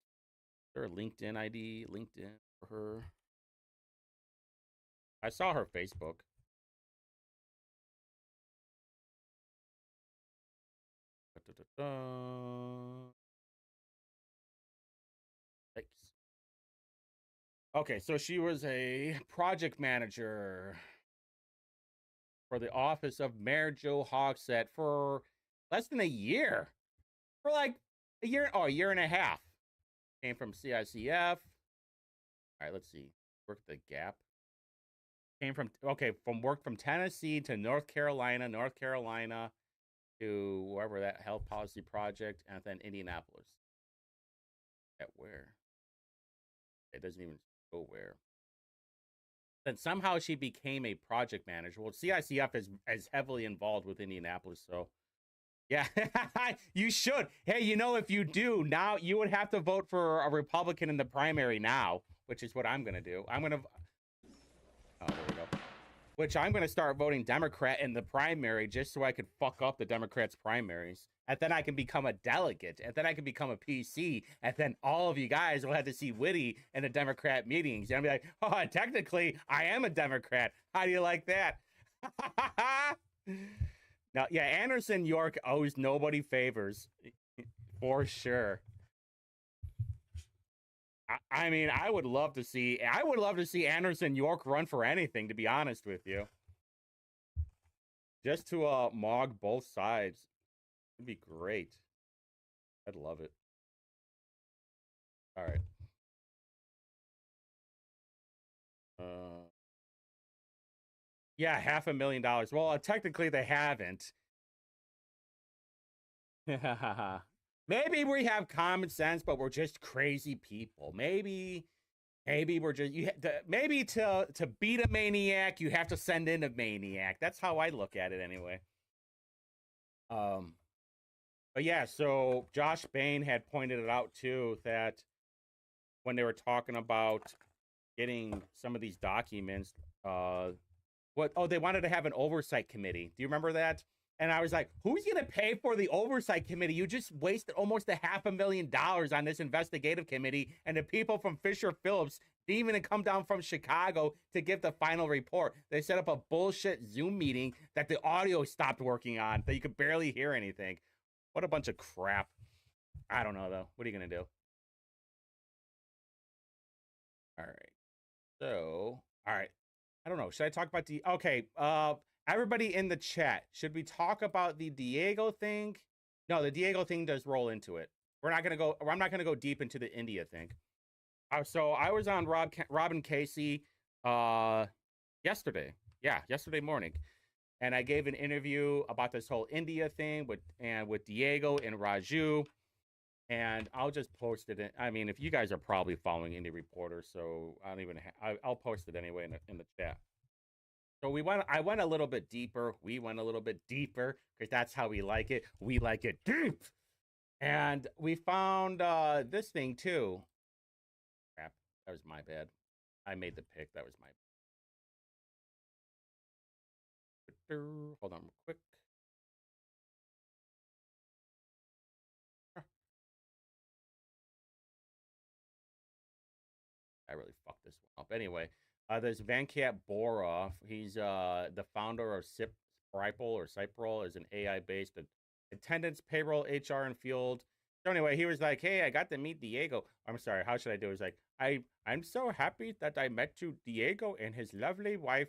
there a LinkedIn ID? LinkedIn for her. I saw her Facebook. Thanks. Okay, so she was a project manager for the office of Mayor Joe Hogsett for less than a year. For like a year and a half. Came from CICF. All right, let's see. Worked the Gap. Worked from Tennessee to North Carolina to wherever that health policy project, and then Indianapolis. At where? It doesn't even go where. Then somehow she became a project manager. Well, CICF is heavily involved with Indianapolis, so yeah, you should. Hey, you know, if you do, now you would have to vote for a Republican in the primary now, which is what I'm going to do. Oh, there we go. Which I'm going to start voting Democrat in the primary just so I could fuck up the Democrats' primaries. And then I can become a delegate. And then I can become a PC. And then all of you guys will have to see Whitty in the Democrat meetings. And I'll be like, oh, technically, I am a Democrat. How do you like that? Now, yeah, Anderson York owes nobody favors. For sure. I mean, I would love to see Anderson York run for anything, to be honest with you. Just to mog both sides. It'd be great. I'd love it. All right. Yeah, $500,000. Well, technically they haven't. Maybe we have common sense, but we're just crazy people. Maybe we're just maybe to beat a maniac, you have to send in a maniac. That's how I look at it anyway. But yeah, so Josh Bain had pointed it out too that when they were talking about getting some of these documents, they wanted to have an oversight committee. Do you remember that? And I was like, who's going to pay for the oversight committee? You just wasted almost $500,000 on this investigative committee, and the people from Fisher Phillips didn't even come down from Chicago to give the final report. They set up a bullshit Zoom meeting that the audio stopped working on, that you could barely hear anything. What a bunch of crap. I don't know, though. What are you going to do? All right. So, all right. I don't know. Should I talk about the... Okay. Everybody in the chat, should we talk about the Diego thing? No, the Diego thing does roll into it. I'm not going to go deep into the India thing. So I was on Rob and Casey yesterday. Yeah, yesterday morning. And I gave an interview about this whole India thing with Diego and Raju. And I'll just post it. I mean, if you guys are probably following Indie Reporter, so I don't even. I'll post it anyway in the chat. So I went a little bit deeper. We went a little bit deeper because that's how we like it. We like it deep. And we found this thing too. Crap, that was my bad. I made the pick. That was my. Hold on, real quick. I really fucked this one up. Anyway, there's Venkat Bora. He's the founder of Cyprol is an AI-based attendance, payroll, HR, and field. So anyway, he was like, hey, I got to meet Diego. I'm sorry, how should I do it? He's like, I'm so happy that I met you, Diego, and his lovely wife.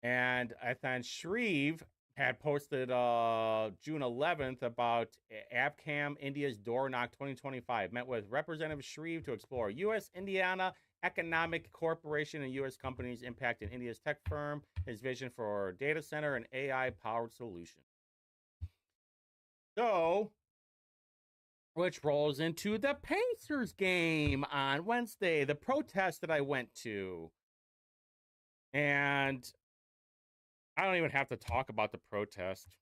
And Ethan Shreve had posted June 11th about AppCam India's Door Knock 2025. Met with Representative Shreve to explore U.S. Indiana economic cooperation and U.S. companies' impact in India's tech firm, his vision for data center and AI-powered solution. So, which rolls into the Pacers game on Wednesday, the protest that I went to. And I don't even have to talk about the protest.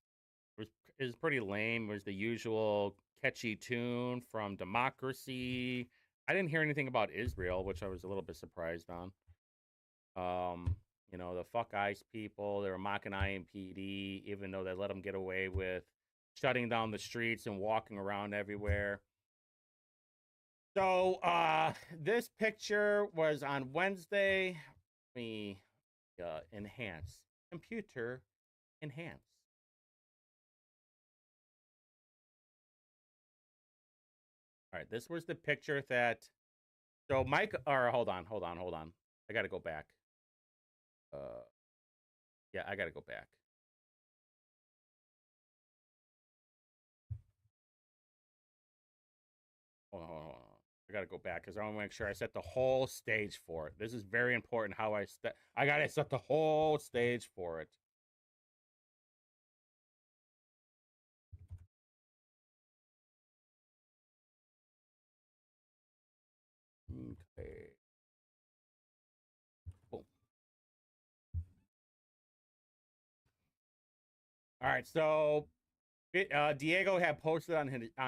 It was pretty lame. It was the usual catchy tune from Democracy. I didn't hear anything about Israel, which I was a little bit surprised on. You know, the fuck ICE people, they were mocking IMPD, even though they let them get away with shutting down the streets and walking around everywhere. So, this picture was on Wednesday. Let me enhance. Computer enhance. All right, this was the picture that. So Mike, or hold on. I got to go back. Yeah, I got to go back. Hold on. I got to go back because I want to make sure I set the whole stage for it. This is very important. How I got to set the whole stage for it. Okay. Boom. All right, so Diego had posted on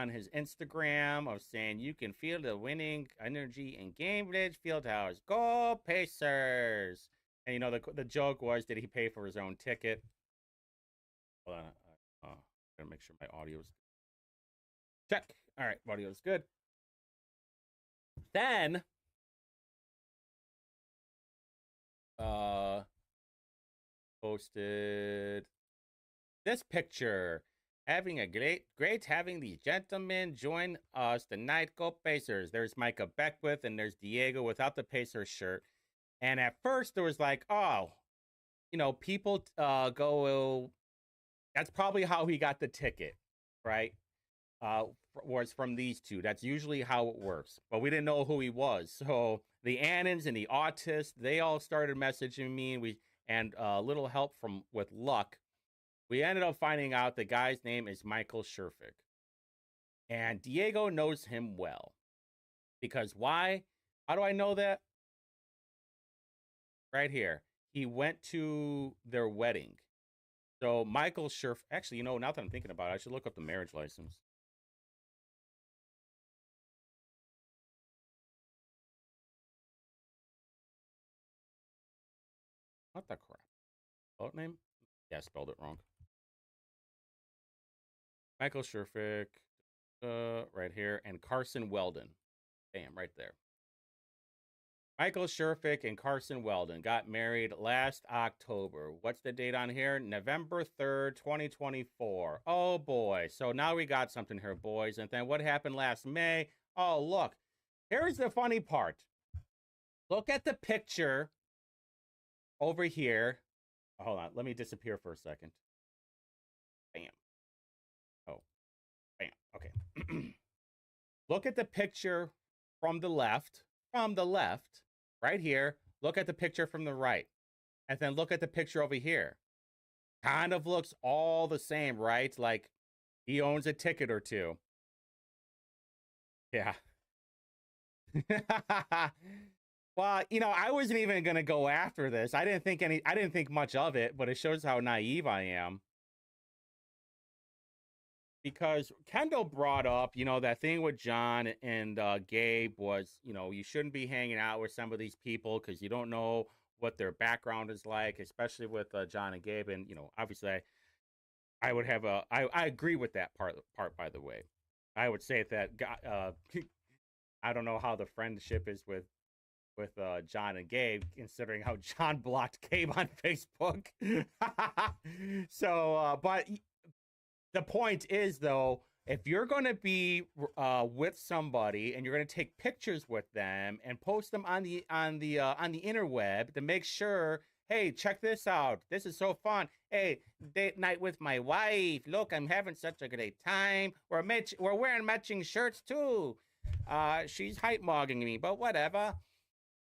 his Instagram of saying you can feel the winning energy in Cambridge Fieldhouse. Go Pacers! And you know the joke was, did he pay for his own ticket? Hold on, gotta make sure my audio's check. All right, audio's good. Then posted this picture. Having a great having these gentlemen join us tonight. Go Pacers. There's Micah Beckwith and there's Diego without the Pacers shirt. And at first there was like, oh, you know, people go. That's probably how he got the ticket, right? Was from these two. That's usually how it works. But we didn't know who he was. So the Annans and the autists, they all started messaging me, and a little help with luck. We ended up finding out the guy's name is Michael Sherfick. And Diego knows him well. Because why? How do I know that? Right here. He went to their wedding. So Michael Sherfick, actually, you know, now that I'm thinking about it, I should look up the marriage license. What the crap? Boat name? Yeah, I spelled it wrong. Michael Sherfick, right here, and Carson Weldon. Bam, right there. Michael Sherfick and Carson Weldon got married last October. What's the date on here? November 3rd, 2024. Oh, boy. So now we got something here, boys. And then what happened last May? Oh, look. Here's the funny part. Look at the picture over here. Hold on. Let me disappear for a second. Bam. Oh, bam. Okay. Look at the picture from the left. From the left. Right here, look at the picture from the right. And then look at the picture over here. Kind of looks all the same, right? Like he owns a ticket or two. Yeah. Well, you know, I wasn't even going to go after this. I didn't think much of it, but it shows how naive I am. Because Kendall brought up, you know, that thing with John and Gabe was, you know, you shouldn't be hanging out with some of these people because you don't know what their background is like, especially with John and Gabe. And, you know, obviously I would have I agree with that part, by the way. I would say that I don't know how the friendship is with John and Gabe, considering how John blocked Gabe on Facebook. So, but the point is, though, if you're going to be with somebody and you're going to take pictures with them and post them on the interweb to make sure, hey, check this out. This is so fun. Hey, date night with my wife. Look, I'm having such a great time. We're wearing matching shirts too. She's height mogging me, but whatever.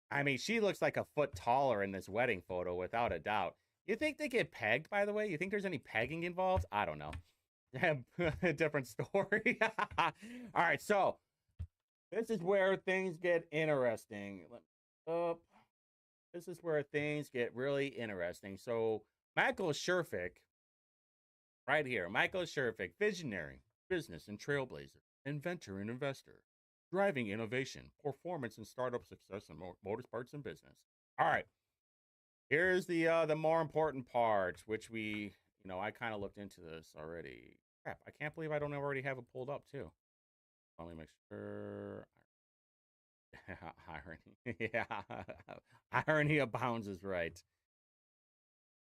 I mean, she looks like a foot taller in this wedding photo, without a doubt. You think they get pegged, by the way? You think there's any pegging involved? I don't know. A different story. All right, so this is where things get interesting. This is where things get really interesting. So Michael Sherfick, right here. Michael Sherfick, visionary, business and trailblazer, inventor and investor, driving innovation, performance and startup success in motorsports and business. All right, here's the more important part, which we, you know, I kind of looked into this already. Crap, I can't believe I don't already have it pulled up too. Let me make sure. Irony. Yeah. Irony abounds is right.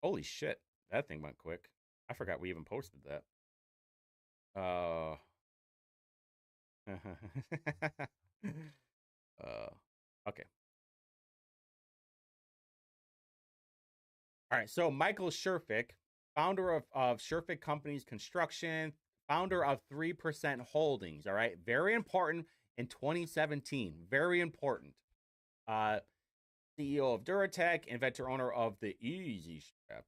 Holy shit. That thing went quick. I forgot we even posted that. Okay. All right. So Michael Sherfick, founder of Sherfick Companies Construction, founder of 3% Holdings. All right. Very important in 2017. Very important. CEO of Duratech, inventor owner of the Easy Strap,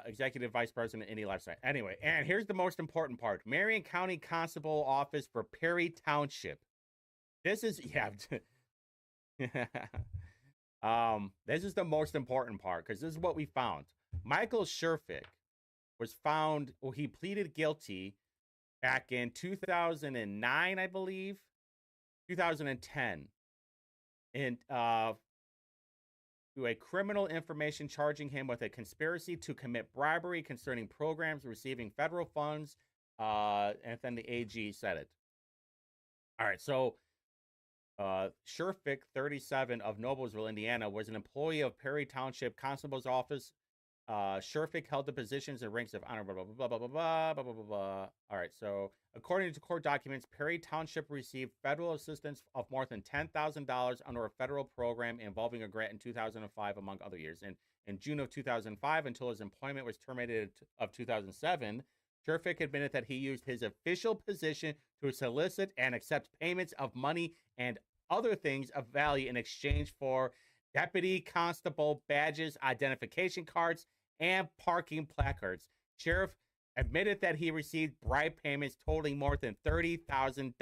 executive vice president Indie Lifestyle. Anyway, and here's the most important part. Marion County Constable Office for Perry Township. This is, yeah. This is the most important part because this is what we found. Michael Sherfick was found, well, he pleaded guilty back in 2009, I believe, 2010, and to a criminal information charging him with a conspiracy to commit bribery concerning programs receiving federal funds, and then the AG said it. All right, so Sherfick, 37, of Noblesville, Indiana, was an employee of Perry Township Constable's Office. Sherfick held the positions and ranks of honor, blah, blah, blah, blah, blah, blah, blah, blah, blah, blah. All right, so according to court documents, Perry Township received federal assistance of more than $10,000 under a federal program involving a grant in 2005, among other years. And in June of 2005, until his employment was terminated of 2007, Sherfick admitted that he used his official position to solicit and accept payments of money and other things of value in exchange for deputy constable badges, identification cards, and parking placards. Sheriff admitted that he received bribe payments totaling more than $30,000.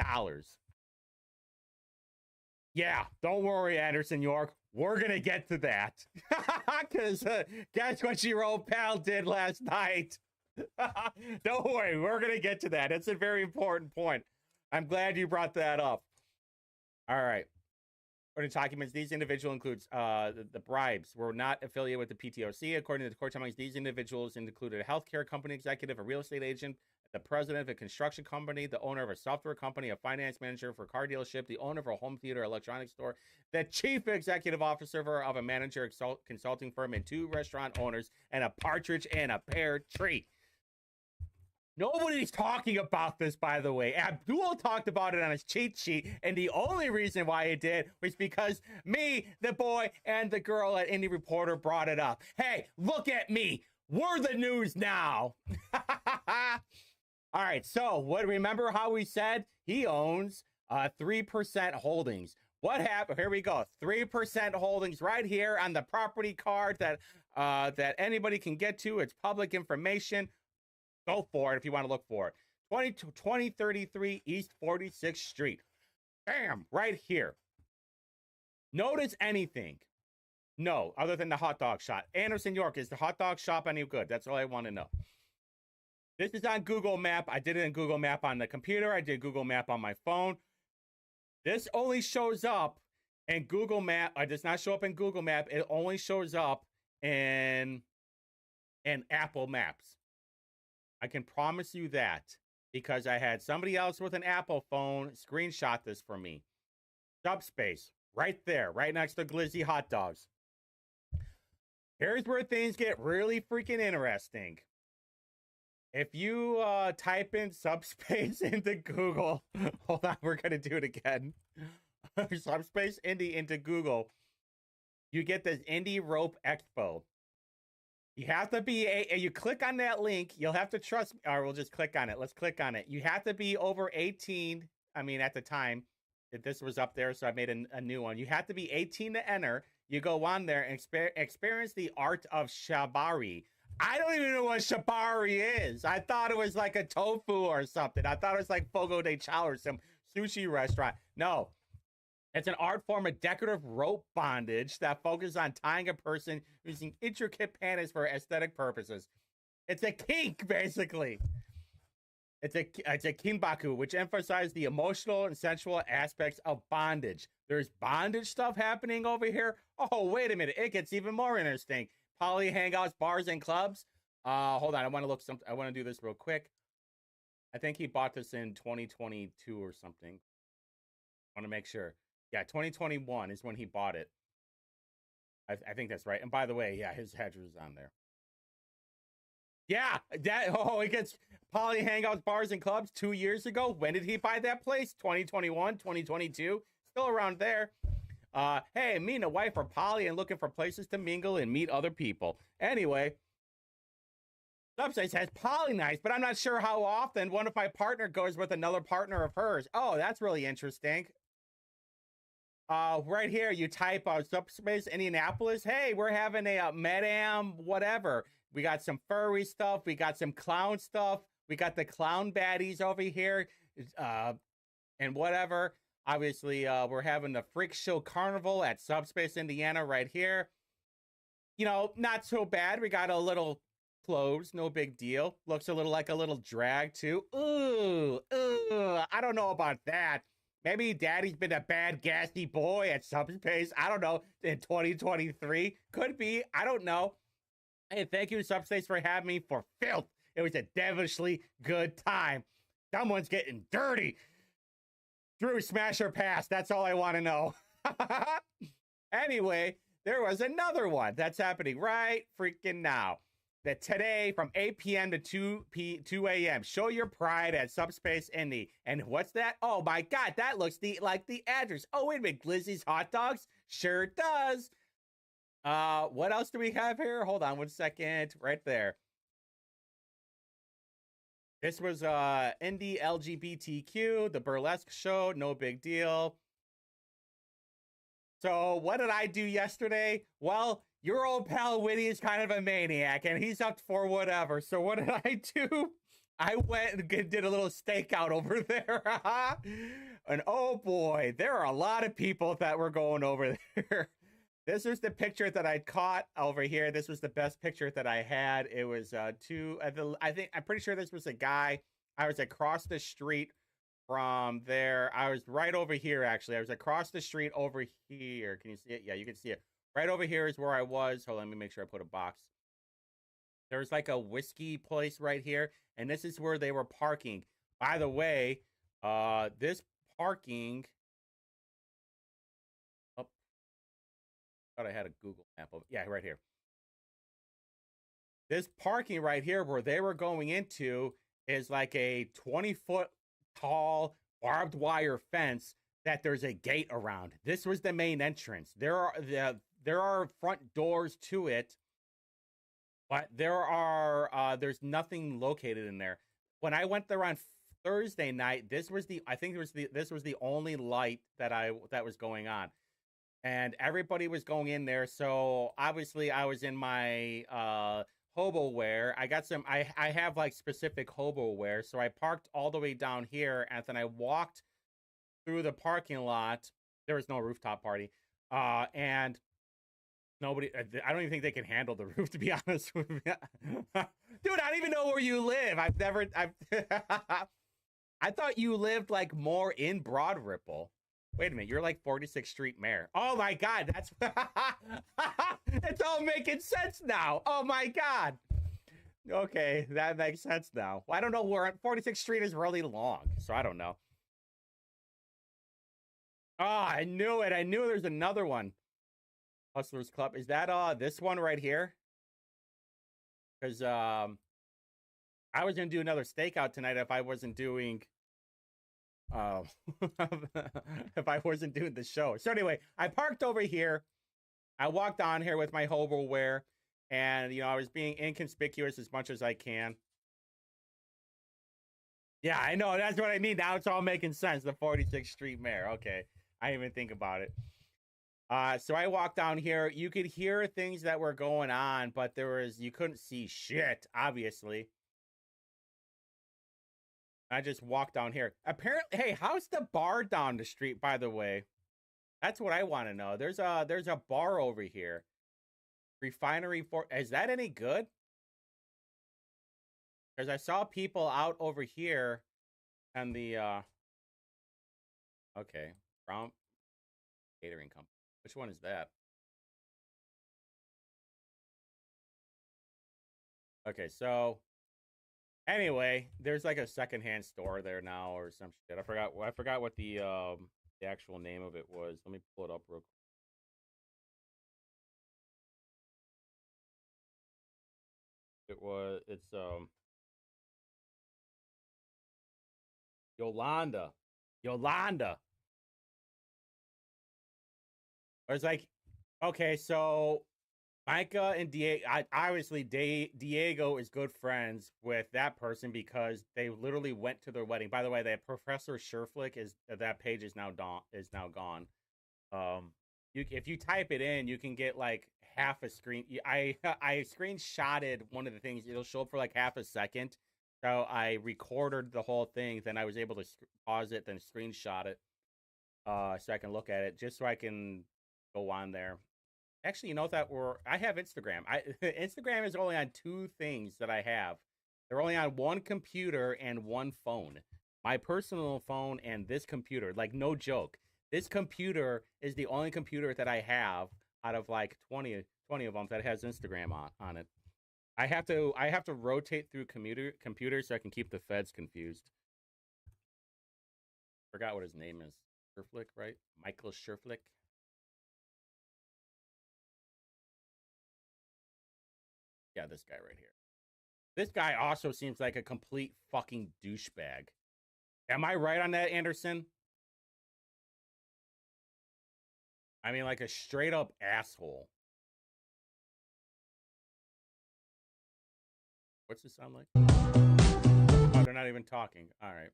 Yeah, don't worry, Anderson York. We're going to get to that. Because guess what your old pal did last night? Don't worry, we're going to get to that. It's a very important point. I'm glad you brought that up. All right. According to documents, these individuals includes the bribes were not affiliated with the PTOC. According to the court documents, these individuals included a healthcare company executive, a real estate agent, the president of a construction company, the owner of a software company, a finance manager for a car dealership, the owner of a home theater electronics store, the chief executive officer of a manager consulting firm, and 2 restaurant owners, and a partridge in a pear tree. Nobody's talking about this, by the way. Abdul talked about it on his cheat sheet, and the only reason why he did was because me, the boy, and the girl at Indie Reporter brought it up. Hey, look at me. We're the news now. All right, so remember how we said he owns 3% holdings. What happened? Here we go. 3% holdings right here on the property card that anybody can get to. It's public information. Go for it if you want to look for it. 2033 East 46th Street. Bam, right here. Notice anything? No, other than the hot dog shop. Anderson, York, is the hot dog shop any good? That's all I want to know. This is on Google Map. I did it in Google Map on the computer. I did Google Map on my phone. This only shows up in Google Map. It does not show up in Google Map. It only shows up in Apple Maps. I can promise you that because I had somebody else with an Apple phone screenshot this for me. Subspace, right there, right next to Glizzy Hot Dogs. Here's where things get really freaking interesting. If you type in subspace into Google, hold on, we're going to do it again. Subspace indie into Google, you get this Indie Rope Expo. You have to be you click on that link, you'll have to trust, or we'll just click on it. Let's click on it. You have to be over 18. I mean, at the time that this was up there, so I made a new one. You have to be 18 to enter. You go on there and experience the art of shibari. I don't even know what shibari is. I thought it was like a tofu or something. I thought it was like Fogo de Chao or some sushi restaurant. No, it's an art form of decorative rope bondage that focuses on tying a person using intricate patterns for aesthetic purposes. It's a kink, basically. It's a kinbaku, which emphasizes the emotional and sensual aspects of bondage. There's bondage stuff happening over here. Oh, wait a minute. It gets even more interesting. Poly hangouts, bars, and clubs. Hold on. I want to do this real quick. I think he bought this in 2022 or something. I want to make sure. Yeah, 2021 is when he bought it. I think that's right. And by the way, yeah, his address is on there. Yeah, it gets Poly hangouts, bars, and clubs 2 years ago. When did he buy that place? 2021, 2022. Still around there. Hey, me and a wife are poly and looking for places to mingle and meet other people. Anyway, Subspace has poly nights, but I'm not sure how often one of my partner goes with another partner of hers. Oh, that's really interesting. Right here, you type Subspace Indianapolis. Hey, we're having a Madame whatever. We got some furry stuff. We got some clown stuff. We got the clown baddies over here. And whatever. Obviously, we're having the Freak Show Carnival at Subspace, Indiana, right here. You know, not so bad. We got a little clothes, no big deal. Looks a little like a little drag, too. Ooh, I don't know about that. Maybe Daddy's been a bad, gassy boy at Subspace. I don't know, in 2023. Could be. I don't know. Hey, thank you, Subspace, for having me for filth. It was a devilishly good time. Someone's getting dirty. Drew, smash or pass. That's all I want to know. Anyway, there was another one that's happening right freaking now. That today from 8 p.m. to 2 a.m. Show your pride at Subspace Indy. And what's that? Oh my God, that looks like the address. Oh, wait a minute, Glizzy's Hot Dogs? Sure does. What else do we have here? Hold on 1 second. Right there. This was Indie LGBTQ, the burlesque show, no big deal. So what did I do yesterday? Well, your old pal Whitty is kind of a maniac, and he's up for whatever. So what did I do? I went and did a little stakeout over there. And oh boy, there are a lot of people that were going over there. This was the picture that I caught over here. This was the best picture that I had. It was I'm pretty sure this was a guy. I was across the street from there. I was right over here, actually. I was across the street over here. Can you see it? Yeah, you can see it. Right over here is where I was. Hold on, let me make sure I put a box. There's like a whiskey place right here, and this is where they were parking. By the way, this parking... Oh, thought I had a Google map of it. Yeah, right here. This parking right here where they were going into is like a 20-foot tall barbed wire fence that there's a gate around. This was the main entrance. There are front doors to it, but there's nothing located in there. When I went there on Thursday night, this was the only light that was going on. And everybody was going in there, so obviously I was in my hobo wear. I got some I have like specific hobo wear, so I parked all the way down here, and then I walked through the parking lot. There was no rooftop party. And nobody, I don't even think they can handle the roof, to be honest with you. Dude, I don't even know where you live. I thought you lived like more in Broad Ripple. Wait a minute, you're like 46th Street Mayor. Oh my God, that's it's all making sense now. Oh my God. Okay, that makes sense now. Well, I don't know where 46th Street is really long, so I don't know. Oh, I knew it. I knew there's another one. Hustlers Club. Is that this one right here? Because I was gonna do another stakeout tonight if I wasn't doing if I wasn't doing the show. So anyway, I parked over here. I walked on here with my hobo wear, and I was being inconspicuous as much as I can. Yeah, I know. That's what I mean. Now it's all making sense. The 46th Street Mayor. Okay. I didn't even think about it. So I walked down here. You could hear things that were going on, but you couldn't see shit, obviously. I just walked down here. Apparently, hey, how's the bar down the street, by the way? That's what I want to know. There's a bar over here. Refinery for, is that any good? Because I saw people out over here and the okay, Brown Catering Company. Which one is that? Okay, so anyway, there's like a secondhand store there now or some shit. I forgot what the actual name of it was. Let me pull it up real quick. It's Yolanda. Or it's like, okay, so Micah and Diego, obviously Diego is good friends with that person because they literally went to their wedding. By the way, that Professor Sherflick that page is now gone. If you type it in, you can get like half a screen. I screenshotted one of the things. It'll show up for like half a second. So I recorded the whole thing. Then I was able to pause it, then screenshot it, so I can look at it, just so I can go on there. Actually, I have Instagram. Instagram is only on 2 things that I have. They're only on 1 computer and 1 phone. My personal phone and this computer. Like, no joke. This computer is the only computer that I have out of like 20 of them that has Instagram on it. I have to rotate through computers so I can keep the feds confused. Forgot what his name is. Sherflick, right? Michael Sherflick. Yeah, this guy right here. This guy also seems like a complete fucking douchebag. Am I right on that, Anderson? I mean, like a straight up asshole. What's this sound like? Oh, they're not even talking. All right.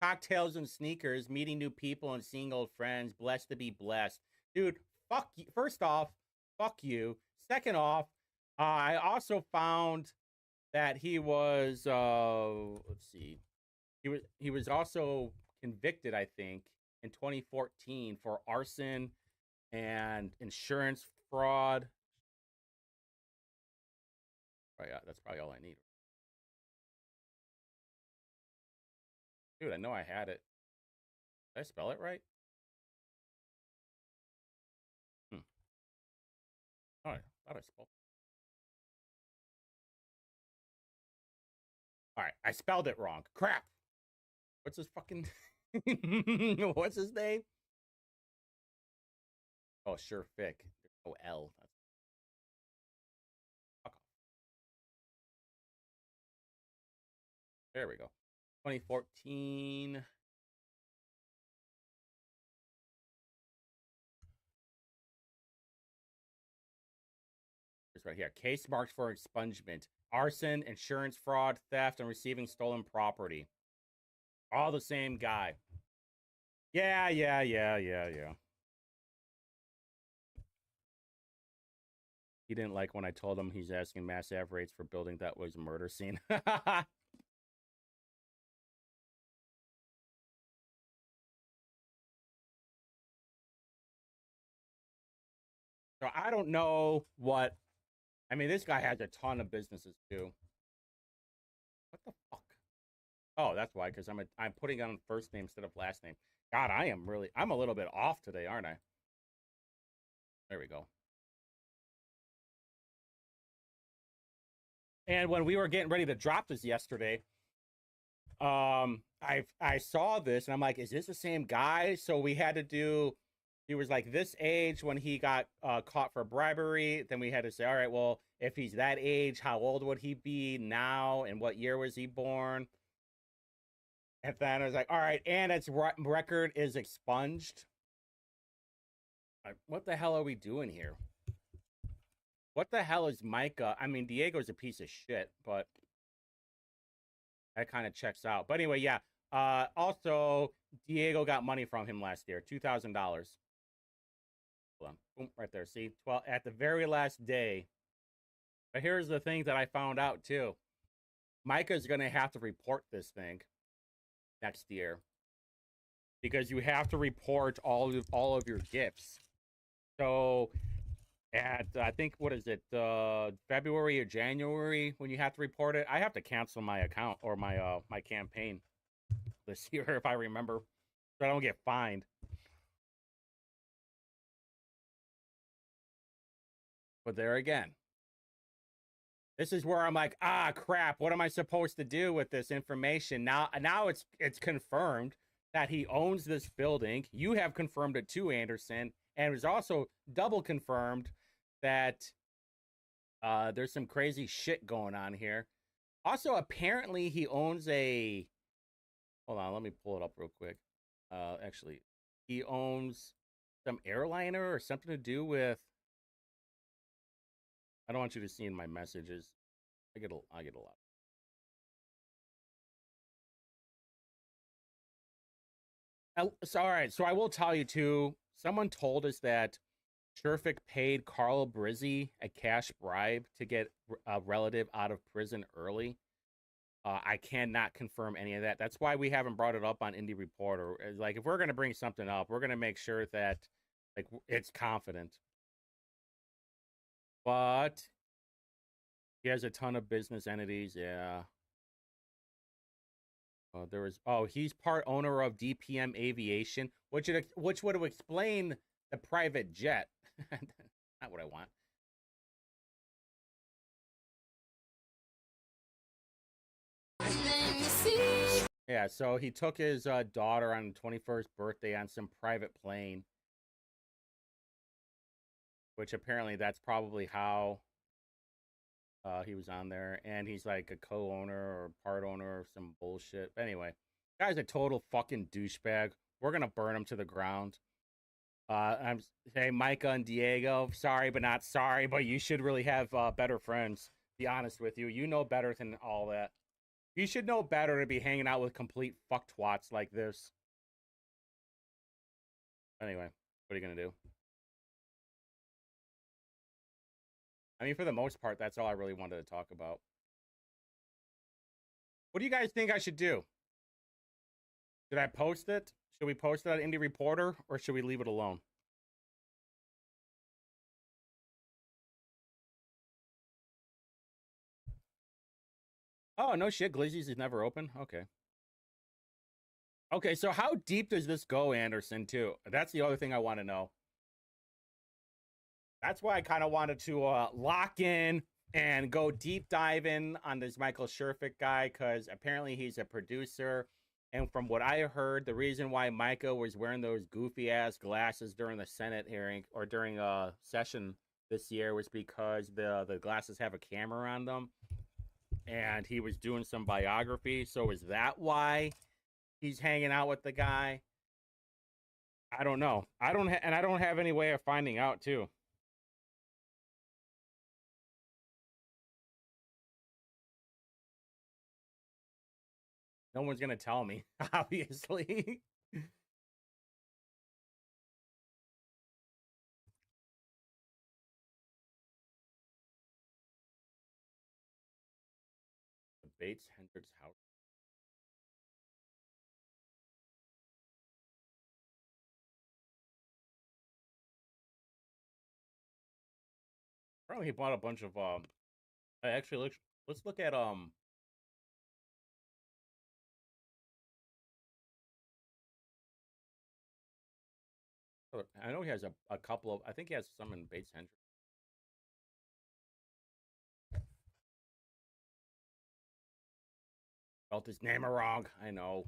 Cocktails and sneakers, meeting new people and seeing old friends. Blessed to be blessed. Dude, fuck you. First off, fuck you. Second off, I also found that he was, let's see. He was also convicted, I think, in 2014 for arson and insurance fraud. Oh, yeah, that's probably all I need. Dude, I know I had it. Did I spell it right? Oh, I thought I spelled. All right, I spelled it wrong. Crap. What's his fucking? What's his name? Oh, sure, Fick. Oh, L. Fuck off. There we go. 2014. It's right here. Case marked for expungement. Arson, insurance fraud, theft, and receiving stolen property. All the same guy. Yeah. He didn't like when I told him he's asking mass av rates for building that was a murder scene. So I don't know what. I mean, this guy has a ton of businesses too. What the fuck? Oh, that's why. Because I'm putting on first name instead of last name. God, I'm a little bit off today, aren't I? There we go. And when we were getting ready to drop this yesterday, I saw this and I'm like, is this the same guy? So we had to do. He was like this age when he got caught for bribery. Then we had to say, all right, well, if he's that age, how old would he be now? And what year was he born? And then I was like, all right, and its record is expunged. Like, what the hell are we doing here? What the hell is Micah? I mean, Diego's a piece of shit, but that kind of checks out. But anyway, yeah. Also, Diego got money from him last year, $2,000. Hold on. Boom, right there. See, 12 at the very last day. But here's the thing that I found out too. Micah's going to have to report this thing next year because you have to report all of your gifts. So at I think what is it, February or January when you have to report it, I have to cancel my account or my my campaign this year if I remember, so I don't get fined. But there again, this is where I'm like, ah, crap. What am I supposed to do with this information? Now it's confirmed that he owns this building. You have confirmed it too, Anderson. And it was also double confirmed that there's some crazy shit going on here. Also, apparently he owns a... Hold on, let me pull it up real quick. Actually, he owns some airliner or something to do with... I don't want you to see in my messages. I get a lot. So, all right. So I will tell you too. Someone told us that Sherfick paid Carl Brizzi a cash bribe to get a relative out of prison early. I cannot confirm any of that. That's why we haven't brought it up on Indie Reporter. Like, if we're going to bring something up, we're going to make sure that like it's confident. But he has a ton of business entities. Yeah. He's part owner of DPM Aviation, which would have explained the private jet. Not what I want. Yeah, so he took his daughter on 21st birthday on some private plane, which apparently that's probably how he was on there. And he's like a co-owner or part owner of some bullshit. But anyway, guy's a total fucking douchebag. We're gonna burn him to the ground. I'm saying Micah and Diego, sorry but not sorry, but you should really have better friends. Be honest with you, you know better than all that. You should know better to be hanging out with complete fucktwats like this. Anyway, what are you gonna do? I mean, for the most part, that's all I really wanted to talk about. What do you guys think I should do? Should I post it? Should we post it on Indie Reporter, or should we leave it alone? Oh, no shit. Glizzy's is never open? Okay. Okay, so how deep does this go, Anderson, too? That's the other thing I want to know. That's why I kind of wanted to lock in and go deep diving on this Michael Sherfick guy, because apparently he's a producer. And from what I heard, the reason why Micah was wearing those goofy ass glasses during the Senate hearing or during a session this year was because the glasses have a camera on them, and he was doing some biography. So is that why he's hanging out with the guy? I don't know. I don't have any way of finding out too. No one's gonna tell me, obviously. The Bates Hendricks house. Probably he bought a bunch of actually let's look at I know he has a couple of, I think he has some in Bates Hendricks. Spelled his name wrong. I know.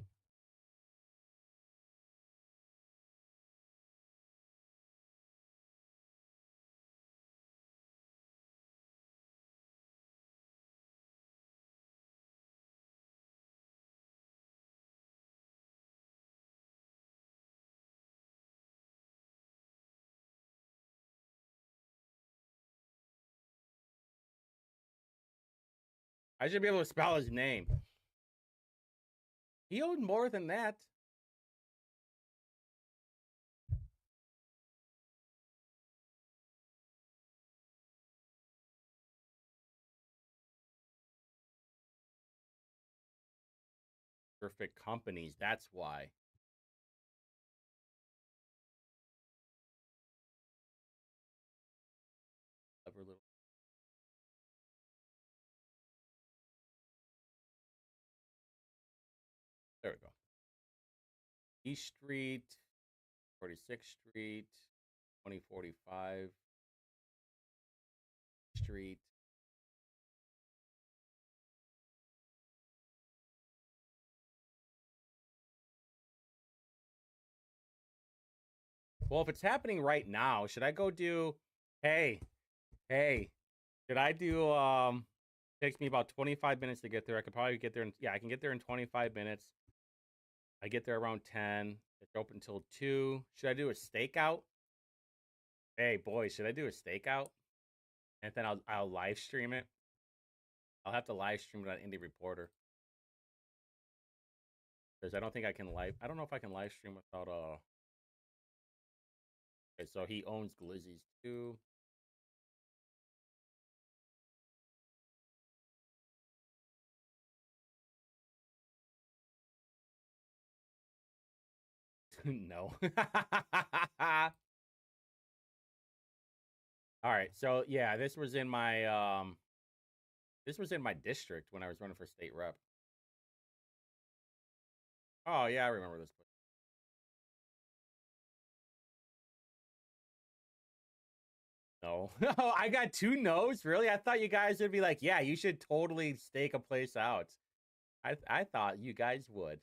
I should be able to spell his name. He owed more than that. Perfect companies, that's why. Clever little. There we go. East Street, 46th Street, 2045 Street. Well, if it's happening right now, should I go do, hey, should I do, takes me about 25 minutes to get there. I could probably get there I can get there in 25 minutes. I get there around 10. It's open until 2. Should I do a stakeout? Hey, boys, should I do a stakeout? And then I'll live stream it. I'll have to live stream it on Indie Reporter. Because I don't think I can I don't know if I can live stream without Okay, so he owns Glizzy's too. No. All right, so yeah, this was in my district when I was running for state rep. Oh yeah, I remember this place. No. No, I got 2 no's? Really? I thought you guys would be like, yeah, you should totally stake a place out. I thought you guys would.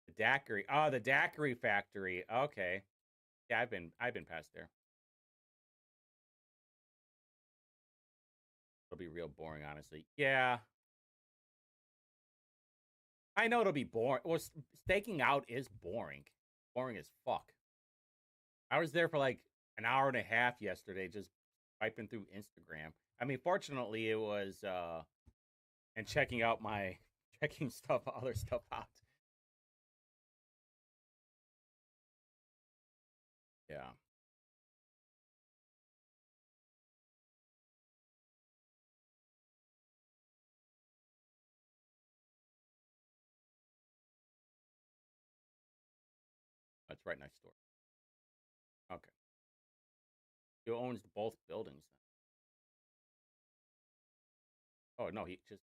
The daiquiri. Oh, the daiquiri factory. Okay. Yeah, I've been past there. It'll be real boring, honestly. Yeah. I know it'll be boring. Well, staking out is boring. Boring as fuck. I was there for like an hour and a half yesterday just swiping through Instagram. I mean, fortunately it was and checking out my other stuff out. Yeah. That's right next door. Okay. He owns both buildings then. Oh no, he just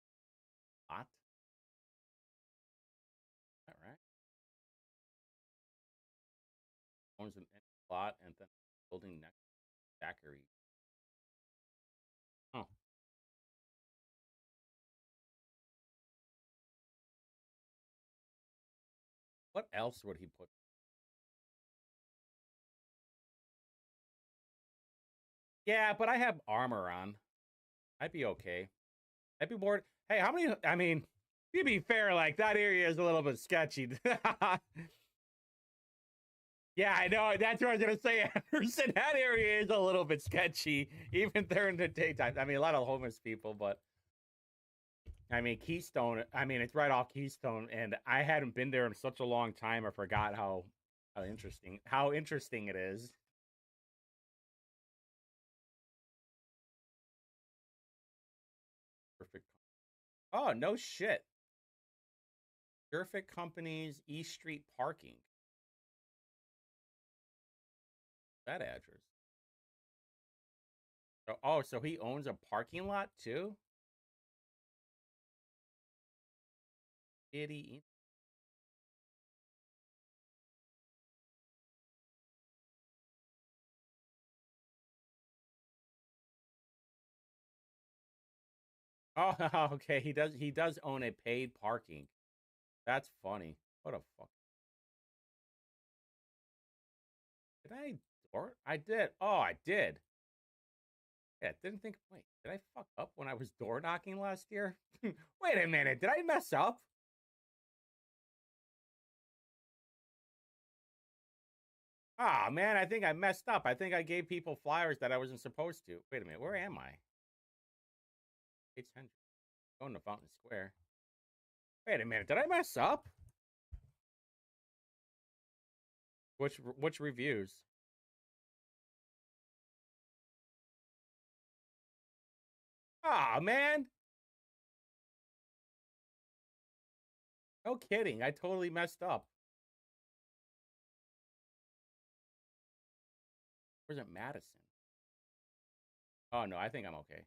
bought. owns an plot and then building next to Zachary. Oh. What else would he put? Yeah, but I have armor on. I'd be okay. I'd be bored. Hey, how many? I mean, to be fair, like that area is a little bit sketchy. Yeah, I know. That's what I was gonna say, Anderson. That area is a little bit sketchy, even during the daytime. I mean, a lot of homeless people, but I mean, Keystone. I mean, it's right off Keystone, and I hadn't been there in such a long time. I forgot how interesting it is. Perfect. Oh no shit. Perfect Company's East Street parking. That address. Oh, so he owns a parking lot too? Idiot. Oh, okay. He does own a paid parking. That's funny. What a fuck. Did I door? I did. Oh, I did. Yeah, didn't think. Wait, did I fuck up when I was door knocking last year? Wait a minute. Did I mess up? Ah, man, I think I messed up. I think I gave people flyers that I wasn't supposed to. Wait a minute. Where am I? 800. Going to Fountain Square. Wait a minute. Did I mess up? Which reviews? Ah, man. No kidding. I totally messed up. Where's it, Madison? Oh, no. I think I'm okay.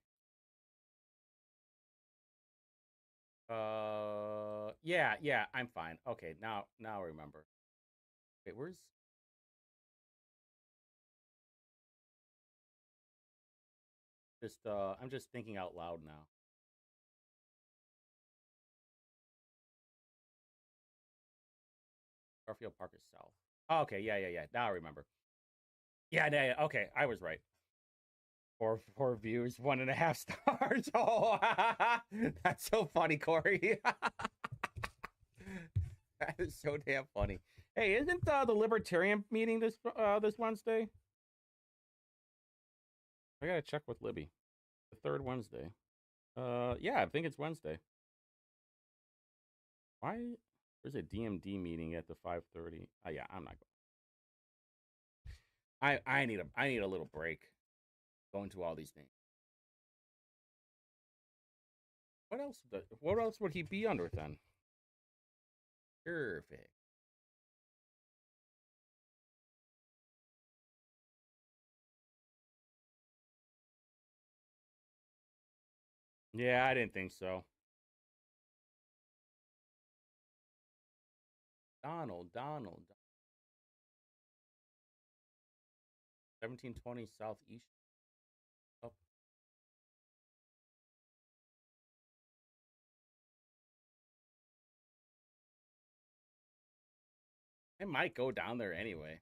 Yeah, I'm fine. Okay, now I remember. Wait, where's... I'm just thinking out loud now. Garfield Park is south. Oh, okay, yeah. Now I remember. Yeah, okay, I was right. Four views, 1.5 stars. Oh, that's so funny, Corey. That is so damn funny. Hey, isn't the Libertarian meeting this Wednesday? I gotta check with Libby. The third Wednesday. Yeah, I think it's Wednesday. Why? There's a DMD meeting at the 5:30. Oh yeah, I'm not going. I need a little break. Going to all these things. What else would he be under then? Perfect. Yeah, I didn't think so. Donald. 1720 Southeast. Up. I might go down there anyway.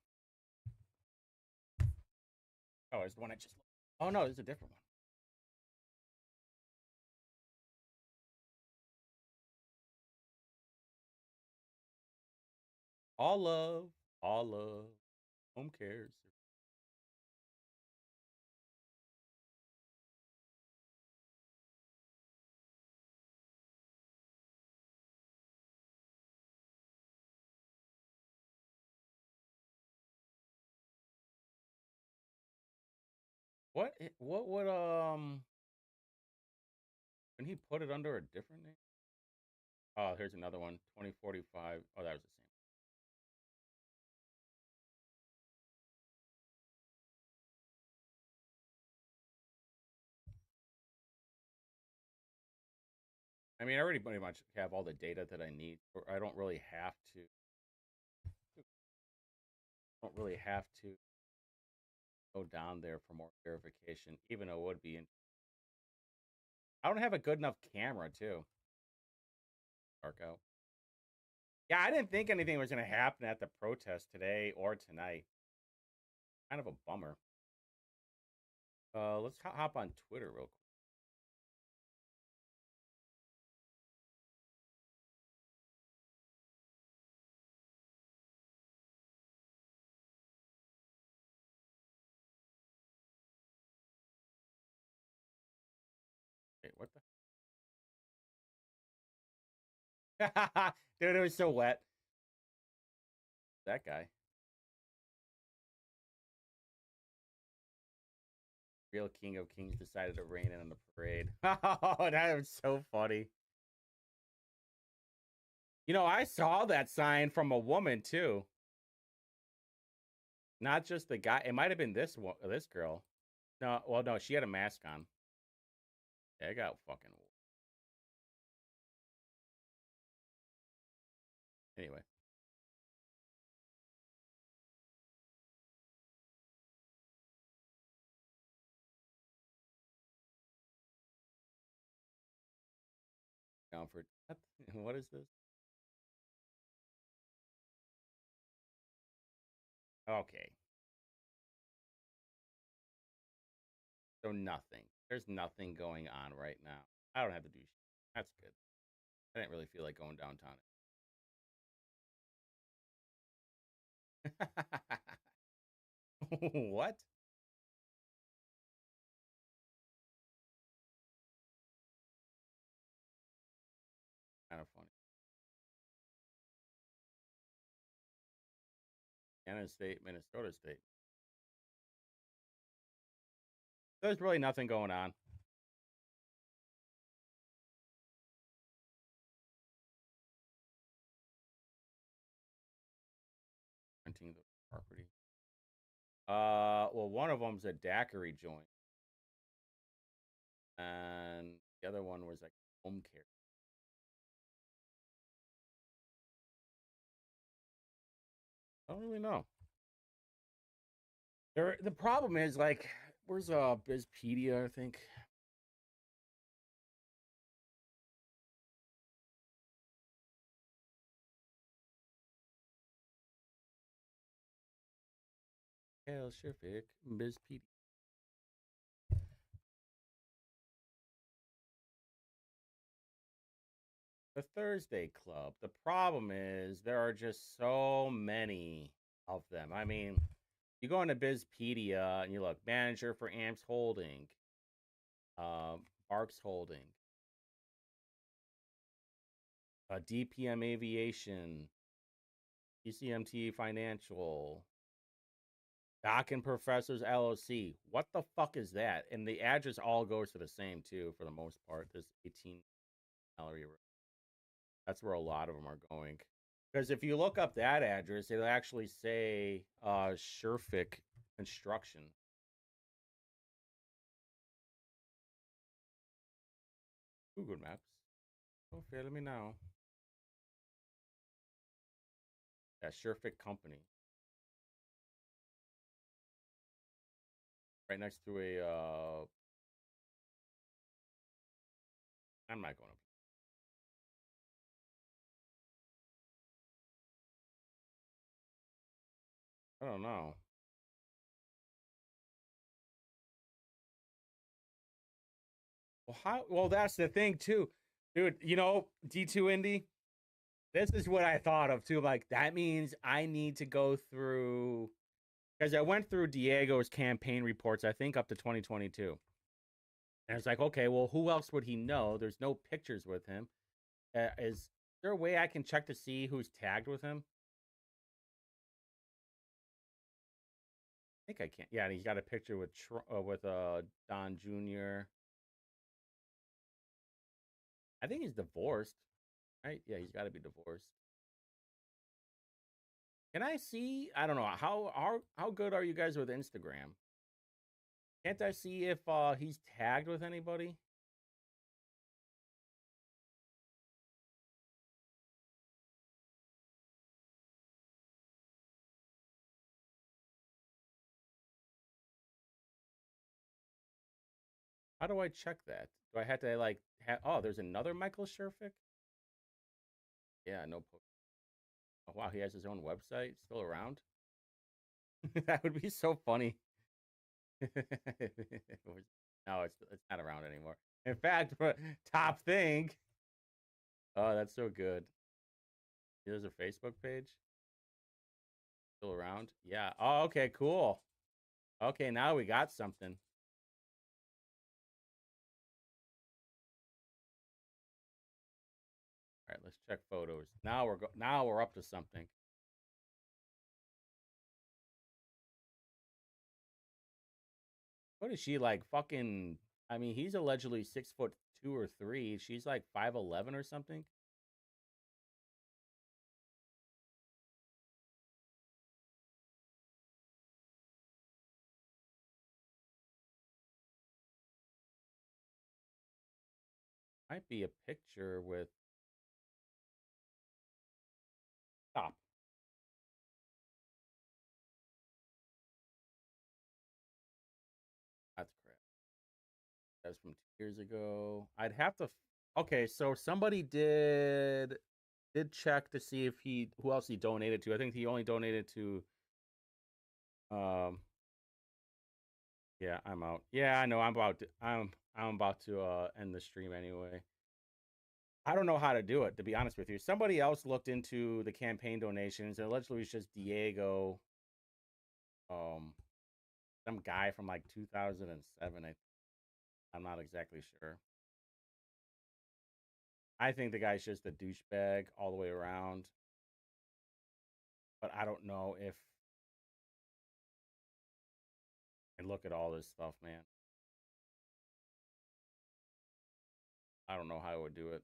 Oh, it's the one I just... Oh, no, it's a different one. All love. Home cares. What would when he put it under a different name? Oh, here's another one. 2045. Oh, that was the same. I mean, I already pretty much have all the data that I need. Or I don't really have to. don't really have to go down there for more verification, even though it would be. I don't have a good enough camera, too. Dark out. Yeah, I didn't think anything was going to happen at the protest today or tonight. Kind of a bummer. Let's hop on Twitter real quick. Wait, what the? Dude, it was so wet. That guy. Real King of Kings decided to rain in on the parade. Oh, that was so funny. You know, I saw that sign from a woman too. Not just the guy. It might have been this girl. No, well, no, she had a mask on. Yeah, I got fucking. Anyway. Comfort. What is this? Okay. So nothing. There's nothing going on right now. I don't have to do shit. That's good. I didn't really feel like going downtown. What? Kind of funny. Canada State, Minnesota State. There's really nothing going on. Renting the property. Well, one of them's a daiquiri joint, and the other one was like home care. I don't really know. The problem is like, where's Bizpedia? I think. Hell, sure, Vic. Bizpedia. The Thursday Club. The problem is there are just so many of them. I mean, you go into Bizpedia and you look manager for Amps Holding, Barks Holding, DPM Aviation, ECMT Financial, Doc and Professors LLC. What the fuck is that? And the address all goes to the same too, for the most part. This 18 Mallory Road. That's where a lot of them are going. Because if you look up that address, it'll actually say Sherfick Construction. Google Maps. Don't fail me now. Yeah, Sherfick Company. Right next to a I'm not going to. I don't know. Well, that's the thing too. Dude, you know, D2 Indy, this is what I thought of too. Like, that means I need to go through, because I went through Diego's campaign reports, I think up to 2022. And it's like, okay, well, who else would he know? There's no pictures with him. Is there a way I can check to see who's tagged with him? I think I can. Yeah, he's got a picture with Don Jr. I think he's divorced, right? Yeah, he's got to be divorced. Can I see? I don't know how good are you guys with Instagram? Can't I see if he's tagged with anybody? How do I check that? Do I have to like? Oh, there's another Michael Sherfick. Yeah, no. Oh, wow, he has his own website still around. That would be so funny. No, it's not around anymore. In fact, top thing. Oh, that's so good. There's a Facebook page still around. Yeah. Oh, okay, cool. Okay, now we got something. All right, let's check photos. Now we're up to something. What is she like? Fucking. I mean, he's allegedly 6'2" or 3. She's like 5'11" or something. Might be a picture with. Stop. That's correct. That's from 2 years ago. I'd have to. Okay, so somebody did check to see if who else he donated to. I think he only donated to. Yeah, I'm out. Yeah, I know. I'm about to end the stream anyway. I don't know how to do it, to be honest with you. Somebody else looked into the campaign donations, and allegedly it's just Diego, some guy from like 2007. I'm not exactly sure. I think the guy's just a douchebag all the way around. But I don't know if. And look at all this stuff, man. I don't know how I would do it.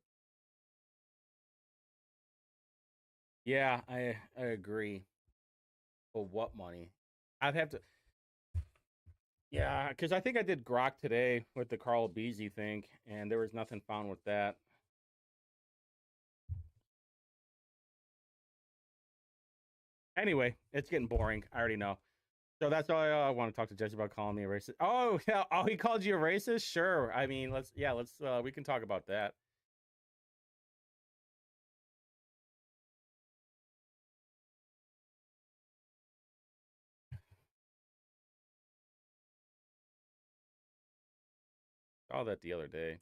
Yeah, I agree. But what money? I'd have to. Yeah, because I think I did Grok today with the Carl Beasy thing, and there was nothing found with that. Anyway, it's getting boring. I already know. So that's why I want to talk to Jesse about calling me a racist. Oh, yeah. Oh, he called you a racist? Sure. I mean, let's we can talk about that. Saw that the other day.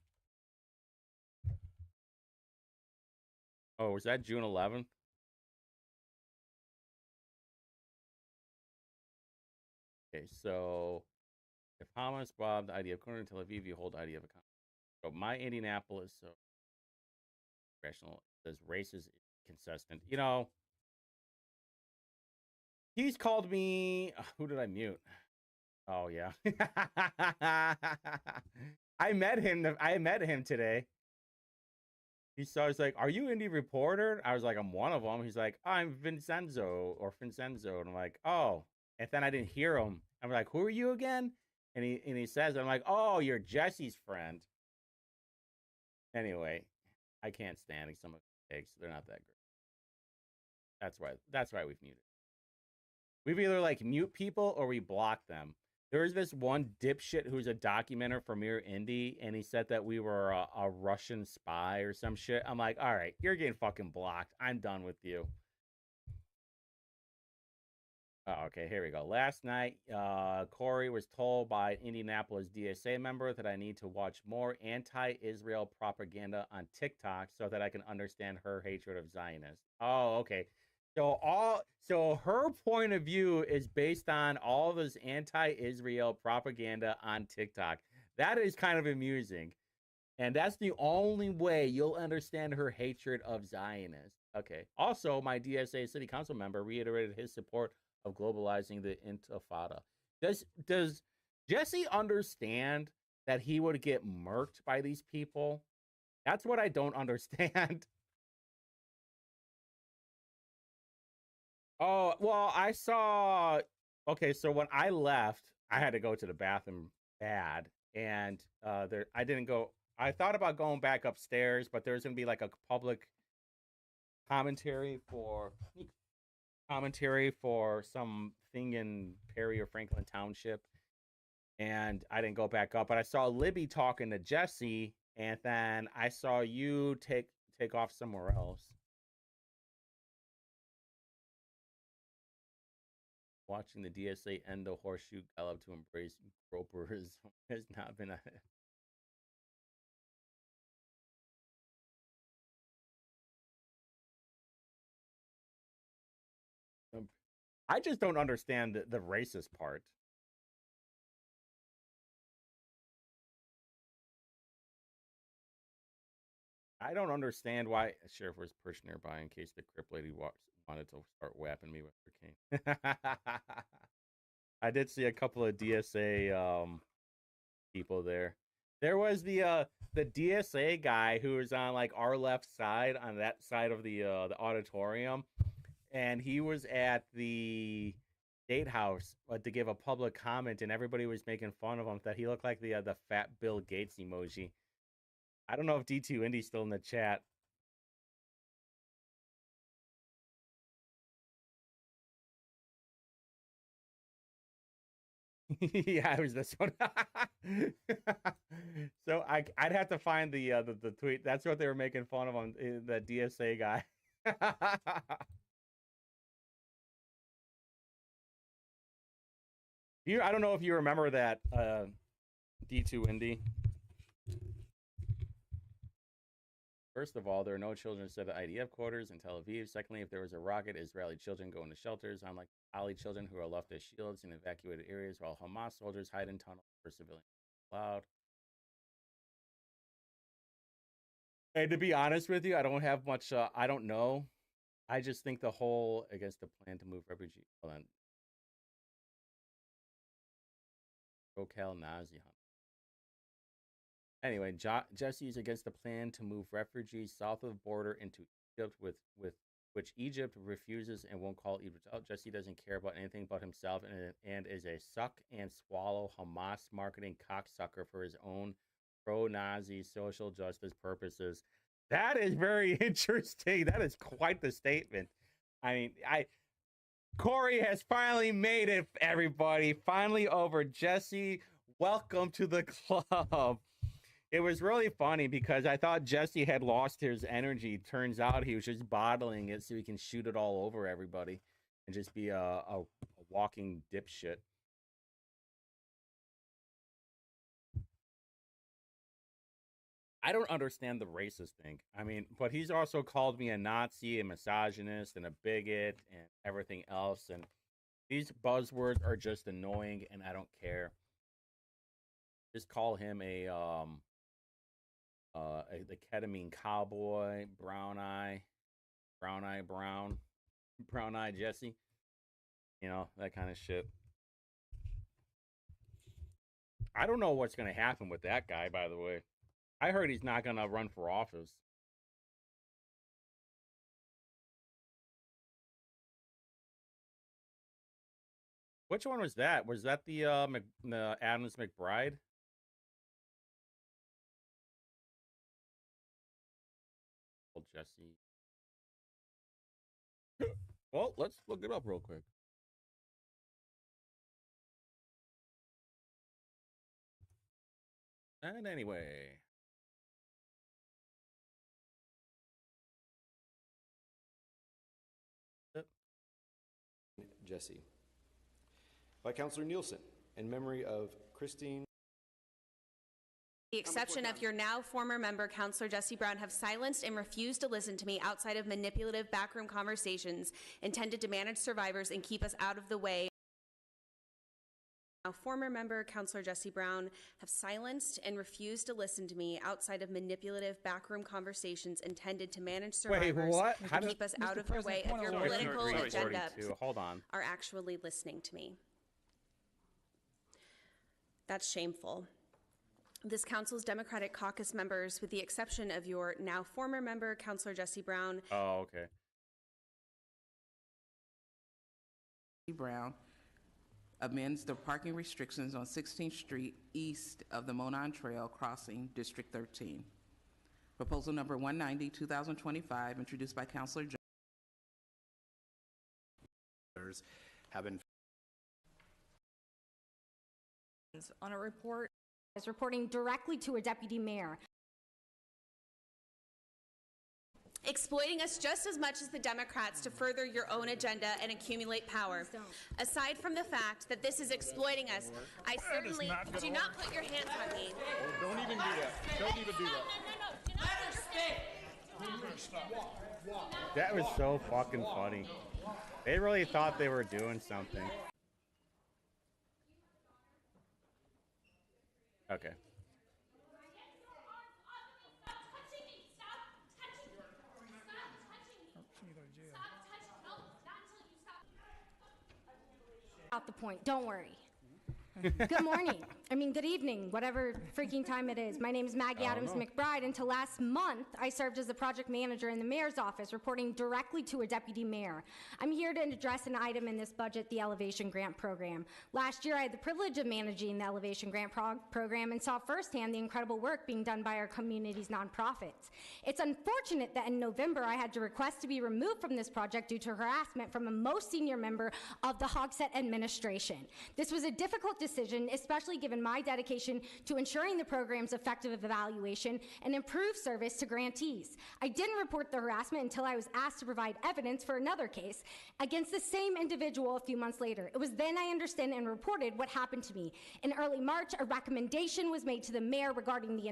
Oh, was that June 11th? Okay, so if Hamas bombed the idea of corner in Tel Aviv, you hold the idea of a con. So my Indianapolis, so rational says race is consistent. You know, he's called me. Who did I mute? Oh yeah, I met him. I met him today. He's like, "Are you indie reporter?" I was like, "I'm one of them." He's like, "I'm Vincenzo or Vincenzo," and I'm like, "Oh." And then I didn't hear him. I'm like, "Who are you again?" And he says, "I'm like, oh, you're Jesse's friend." Anyway, I can't stand some of the takes. They're not that great. That's why we've muted. We've either like mute people or we block them. There was this one dipshit who's a documenter for Mirror Indie, and he said that we were a Russian spy or some shit. I'm like, all right, you're getting fucking blocked. I'm done with you. Oh, okay, here we go. Last night, Corey was told by an Indianapolis DSA member that I need to watch more anti-Israel propaganda on TikTok so that I can understand her hatred of Zionists. Oh, okay. So her point of view is based on all this anti-Israel propaganda on TikTok. That is kind of amusing. And that's the only way you'll understand her hatred of Zionists. Okay. Also, my DSA city council member reiterated his support of globalizing the Intifada. Does Jesse understand that he would get murked by these people? That's what I don't understand. Oh, well, I saw. Okay, so when I left, I had to go to the bathroom bad, and I didn't go. I thought about going back upstairs, but there's gonna be like a public commentary for some thing in Perry or Franklin Township, and I didn't go back up. But I saw Libby talking to Jesse, and then I saw you take off somewhere else. Watching the DSA end the horseshoe gallop to embrace Groper has not been a. I just don't understand the racist part. I don't understand why Sheriff was pushed nearby in case the Crip lady wanted to start whapping me with her cane. I did see a couple of DSA people there. There was the DSA guy who was on like our left side, on that side of the auditorium, and he was at the State House to give a public comment, and everybody was making fun of him that he looked like the fat Bill Gates emoji. I don't know if D2 Indy's still in the chat. Yeah, it was this one. So I'd have to find the tweet. That's what they were making fun of on the DSA guy. I don't know if you remember that D2 Indy. First of all, there are no children set at IDF quarters in Tel Aviv. Secondly, if there was a rocket, Israeli children go into shelters, unlike Ali children who are left as shields in evacuated areas, while Hamas soldiers hide in tunnels for civilians allowed. And to be honest with you, I don't have much. I don't know. I just think the whole against the plan to move refugees. Hold on. Rokel Nazi hunt. Anyway, Jesse is against the plan to move refugees south of the border into Egypt, with which Egypt refuses and won't call Egypt out. Jesse doesn't care about anything but himself and is a suck and swallow Hamas marketing cocksucker for his own pro-Nazi social justice purposes. That is very interesting. That is quite the statement. I mean, Corey has finally made it, everybody. Finally over. Jesse, welcome to the club. It was really funny because I thought Jesse had lost his energy. Turns out he was just bottling it so he can shoot it all over everybody and just be a walking dipshit. I don't understand the racist thing. I mean, but he's also called me a Nazi, a misogynist, and a bigot, and everything else. And these buzzwords are just annoying, and I don't care. Just call him the ketamine cowboy, brown eye Jesse. You know, that kind of shit. I don't know what's going to happen with that guy, by the way. I heard he's not going to run for office. Which one was that? Was that the Adams McBride? Old Jesse. Well, let's look it up real quick. And anyway. Jesse. By Councillor Nielsen, in memory of Christine. The exception of your now former member, Councillor Jesse Brown, have silenced and refused to listen to me outside of manipulative backroom conversations intended to manage survivors and keep us out of the way. Now, former member, Councillor Jesse Brown, have silenced and refused to listen to me outside of manipulative backroom conversations intended to manage survivors and keep us out of the way of your political agenda. Hold on. Are actually listening to me. That's shameful. This council's Democratic caucus members, with the exception of your now former member, Councillor Jesse Brown. Oh, okay. Brown amends the parking restrictions on 16th Street east of the Monon Trail crossing District 13. Proposal number 190, 2025, introduced by Councillor Jones. Have been On a report. Is reporting directly to a deputy mayor. Exploiting us just as much as the Democrats to further your own agenda and accumulate power. Aside from the fact that this is exploiting us, I certainly do not put your hands on me. Oh, don't even do that. Don't even do that. Let her stay. That was so fucking funny. They really thought they were doing something. Okay. Out the point. Don't worry. Good morning. Good evening, whatever freaking time it is. My name is Maggie Adams McBride. Until last month, I served as the project manager in the mayor's office, reporting directly to a deputy mayor. I'm here to address an item in this budget, the Elevation Grant Program. Last year, I had the privilege of managing the Elevation Grant Program and saw firsthand the incredible work being done by our community's nonprofits. It's unfortunate that in November, I had to request to be removed from this project due to harassment from a most senior member of the Hogsett administration. This was a difficult decision, especially given my dedication to ensuring the program's effective evaluation and improved service to grantees. I didn't report the harassment until I was asked to provide evidence for another case against the same individual a few months later. It was then I understood and reported what happened to me. In early March, a recommendation was made to the mayor regarding the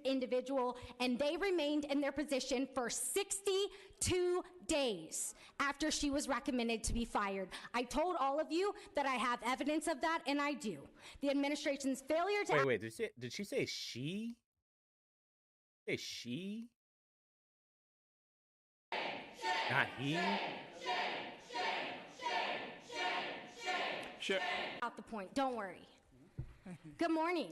individual, and they remained in their position for 62 days after she was recommended to be fired. I told all of you that I have evidence of that, and I do. The administration's failure to— Wait, did she say she? Say she? Not he? Out the point. Don't worry. Good morning.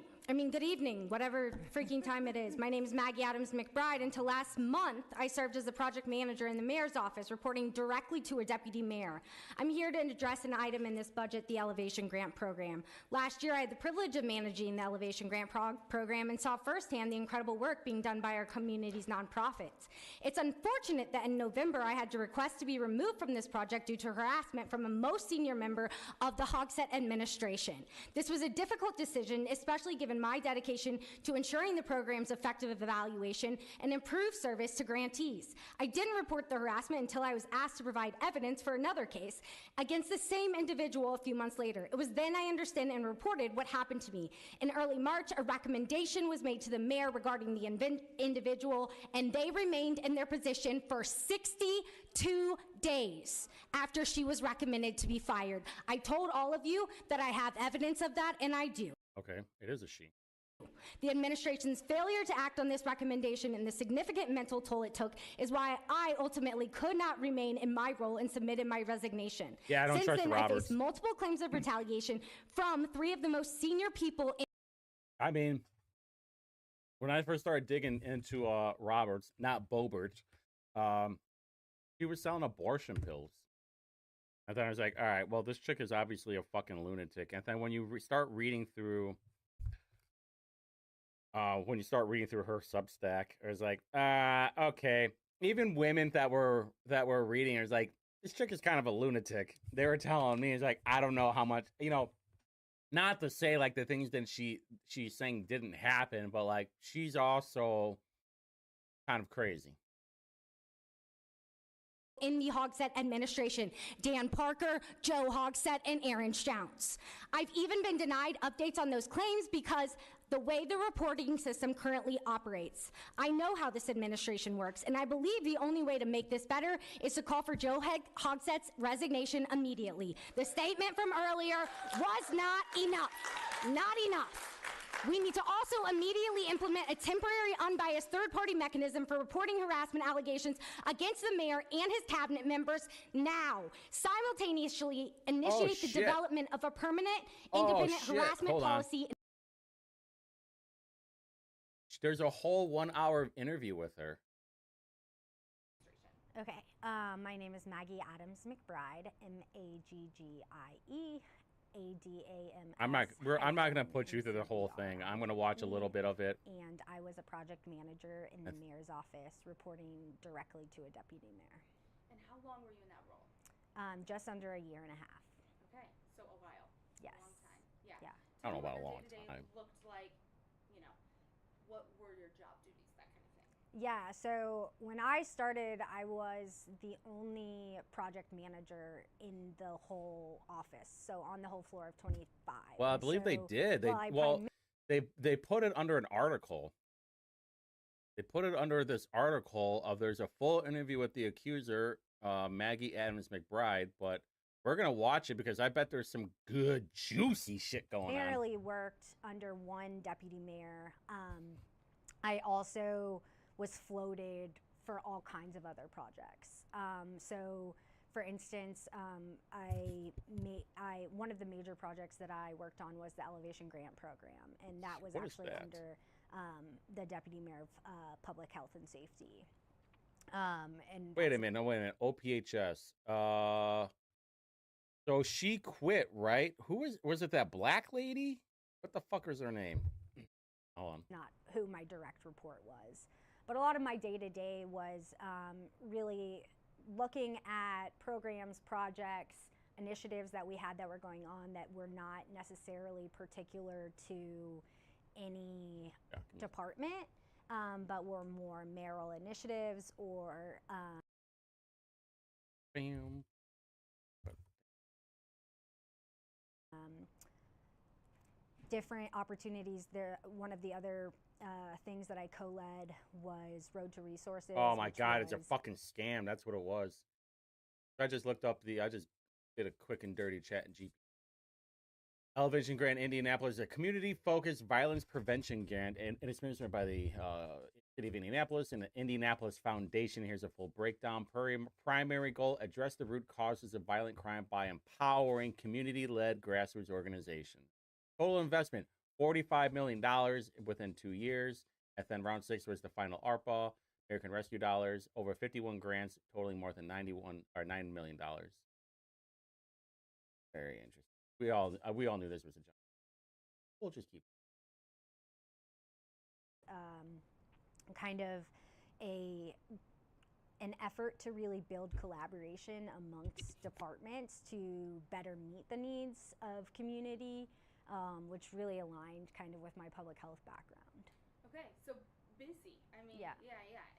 Good evening, whatever freaking time it is. My name is Maggie Adams McBride. Until last month, I served as the project manager in the mayor's office, reporting directly to a deputy mayor. I'm here to address an item in this budget, the Elevation Grant Program. Last year, I had the privilege of managing the Elevation Grant Program and saw firsthand the incredible work being done by our community's nonprofits. It's unfortunate that in November, I had to request to be removed from this project due to harassment from a most senior member of the Hogsett administration. This was a difficult decision, especially given my dedication to ensuring the program's effective evaluation and improved service to grantees. I didn't report the harassment until I was asked to provide evidence for another case against the same individual a few months later. It was then I understood and reported what happened to me. In early March, a recommendation was made to the mayor regarding the individual, and they remained in their position for 62 days after she was recommended to be fired. I told all of you that I have evidence of that, and I do. Okay, it is a she. The administration's failure to act on this recommendation and the significant mental toll it took is why I ultimately could not remain in my role and submitted my resignation. Yeah, I don't trust Since then, Roberts. I faced multiple claims of retaliation from 3 of the most senior people in— when I first started digging into Roberts, not Bobert, he was selling abortion pills. And then I was like, all right, well, this chick is obviously a fucking lunatic. And then when you start reading through her Substack, it was like, okay. Even women that were reading it was like, this chick is kind of a lunatic. They were telling me, it's like, I don't know how much, not to say like the things that she's saying didn't happen, but like she's also kind of crazy. In the Hogsett administration, Dan Parker, Joe Hogsett, and Aaron Shounts. I've even been denied updates on those claims because the way the reporting system currently operates. I know how this administration works, and I believe the only way to make this better is to call for Joe Hogsett's resignation immediately. The statement from earlier was not enough. Not enough. We need to also immediately implement a temporary unbiased third-party mechanism for reporting harassment allegations against the mayor and his cabinet members now. Simultaneously initiate the development of a permanent independent harassment policy. There's a whole 1 hour interview with her. Okay, my name is Maggie Adams McBride, MAGGIE. ADAMS. I'm not gonna put you through the whole thing. I'm gonna watch a little bit of it. And I was a project manager in the mayor's office, reporting directly to a deputy mayor. And how long were you in that role? Just under a year and a half. Okay, so a while. Yes. A long time. Yeah. I don't know what about a your long day-to-day time. looked like, you know, what were your job duties, that kind of thing. Yeah, so when I started, I was the only project manager in the whole office, so on the whole floor of 25. Well, I And believe they so, did. They put it under an article. They put it under this article of there's a full interview with the accuser, Maggie Adams McBride, but we're gonna watch it because I bet there's some good juicy shit going on. primarily worked under one deputy mayor. I also was floated for all kinds of other projects. So, for instance, one of the major projects that I worked on was the Elevation Grant Program, and that was What is actually that? under the deputy mayor of public health and safety. And Wait a minute. OPHS. So she quit, right? Who was it? That black lady? What the fuck is her name? Hold on. not who my direct report was. But a lot of my day-to-day was really looking at programs, projects, initiatives that we had that were going on that were not necessarily particular to any department, but were more mayoral initiatives or Bam. different opportunities. One of the other things that I co-led was Road to Resources. Oh my which god, it's a was- fucking scam. That's what it was. I just looked up I just did a quick and dirty chat in GP. Elevation Grant Indianapolis is a community-focused violence prevention grant, and it's administered by the City of Indianapolis and the Indianapolis Foundation. Here's a full breakdown. Primary goal: address the root causes of violent crime by empowering community-led grassroots organizations. Total investment: $45 million within 2 years. And then round 6 was the final ARPA, American Rescue dollars, over 51 grants totaling more than $9 million. Very interesting. We all knew this was a job. We'll just keep. Kind of an effort to really build collaboration amongst departments to better meet the needs of community, which really aligned kind of with my public health background. Okay, so busy. I mean, Yeah.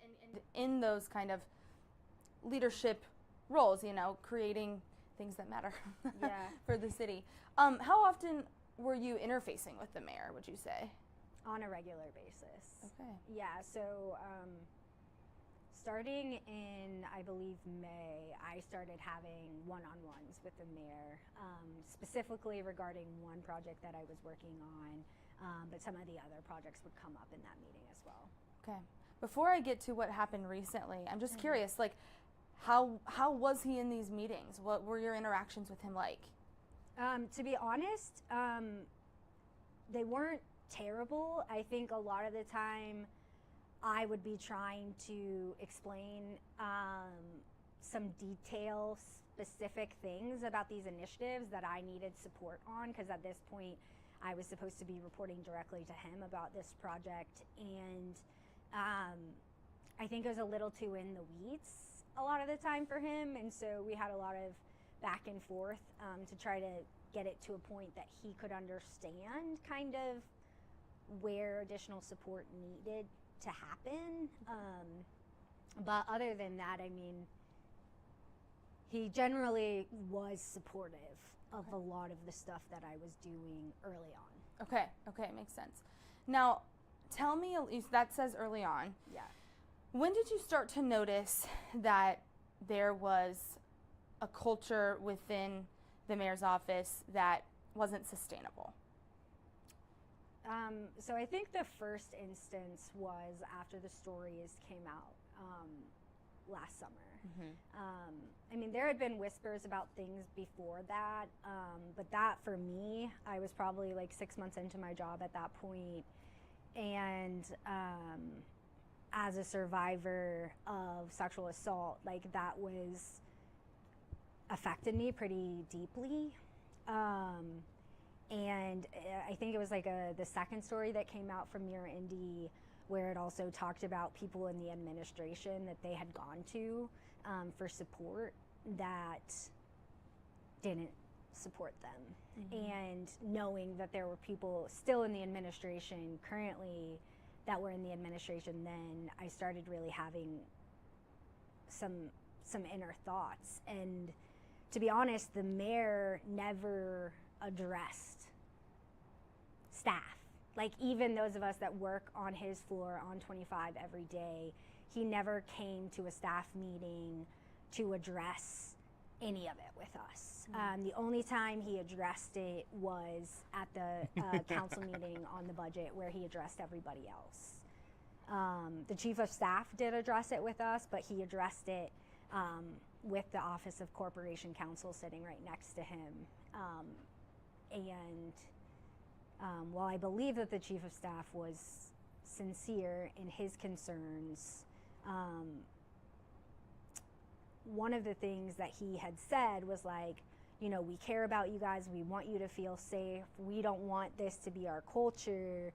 And in those kind of leadership roles, you know, creating things that matter Yeah. for the city. How often were you interfacing with the mayor, would you say? On a regular basis. Okay. Yeah, so starting in, I believe, May, I started having one-on-ones with the mayor, specifically regarding one project that I was working on, but some of the other projects would come up in that meeting as well. Okay. Before I get to what happened recently, I'm just curious, like, how was he in these meetings? What were your interactions with him like? To be honest, they weren't terrible. I think a lot of the time I would be trying to explain some detail specific things about these initiatives that I needed support on, because at this point I was supposed to be reporting directly to him about this project, and I think it was a little too in the weeds a lot of the time for him, and so we had a lot of back and forth to try to get it to a point that he could understand kind of where additional support needed to happen. But other than that, I mean, he generally was supportive of a lot of the stuff that I was doing early on. Okay, makes sense. Now, tell me, that says early on. Yeah. When did you start to notice that there was a culture within the mayor's office that wasn't sustainable? So I think the first instance was after the stories came out last summer. I mean, there had been whispers about things before that, but that for me, I was probably like 6 months into my job at that point, and as a survivor of sexual assault, like that was affected me pretty deeply. And I think it was like the second story that came out from Mirror Indy, where it also talked about people in the administration that they had gone to for support that didn't support them. And knowing that there were people still in the administration currently that were in the administration then, I started really having some inner thoughts. And to be honest, the mayor never addressed staff. Like, even those of us that work on his floor on 25 every day, he never came to a staff meeting to address any of it with us. The only time he addressed it was at the council meeting on the budget, where he addressed everybody else. The chief of staff did address it with us, but he addressed it with the Office of Corporation Counsel sitting right next to him. While I believe that the chief of staff was sincere in his concerns, one of the things that he had said was like, you know, we care about you guys, we want you to feel safe, we don't want this to be our culture.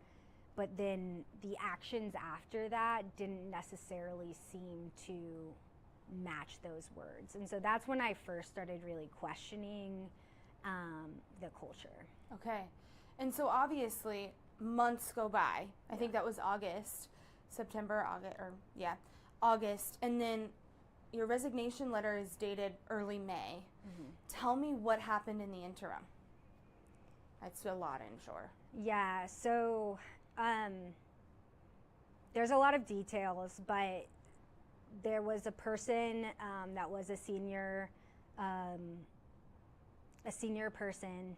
But then the actions after that didn't necessarily seem to match those words. And so that's when I first started really questioning the culture. Okay. And so obviously months go by. I think that was August, August. And then your resignation letter is dated early May. Tell me what happened in the interim. That's a lot, I'm sure. Yeah, so there's a lot of details, but there was a person that was a senior person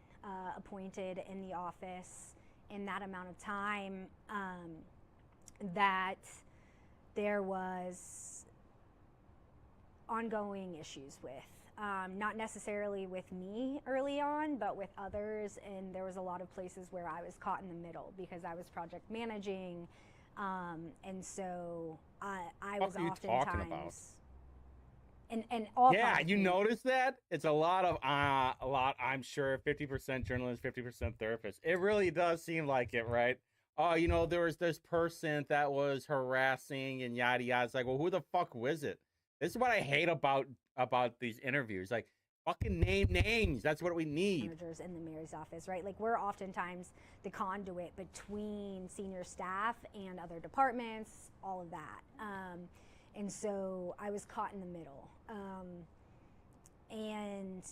appointed in the office in that amount of time that there was ongoing issues with. Not necessarily with me early on, but with others, and there was a lot of places where I was caught in the middle because I was project managing, and so I was oftentimes. And all you notice that? It's a lot, I'm sure, 50% journalist, 50% therapist. It really does seem like it, right? Oh, you know, there was this person that was harassing and yada yada. It's like, well, who the fuck was it? This is what I hate about these interviews. Like, fucking name names. That's what we need. Managers in the mayor's office, right? Like, we're oftentimes the conduit between senior staff and other departments, all of that. And so I was caught in the middle. And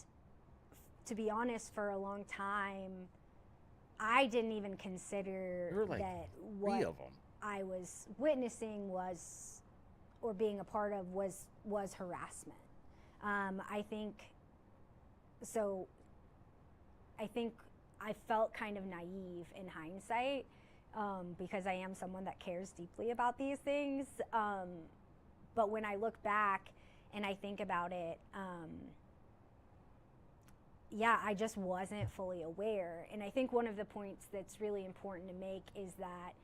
to be honest, for a long time, I didn't even consider that what I was witnessing was, or being a part of, was harassment. I think I felt kind of naive in hindsight, because I am someone that cares deeply about these things. But when I look back and I think about it, I just wasn't fully aware. And I think one of the points that's really important to make is that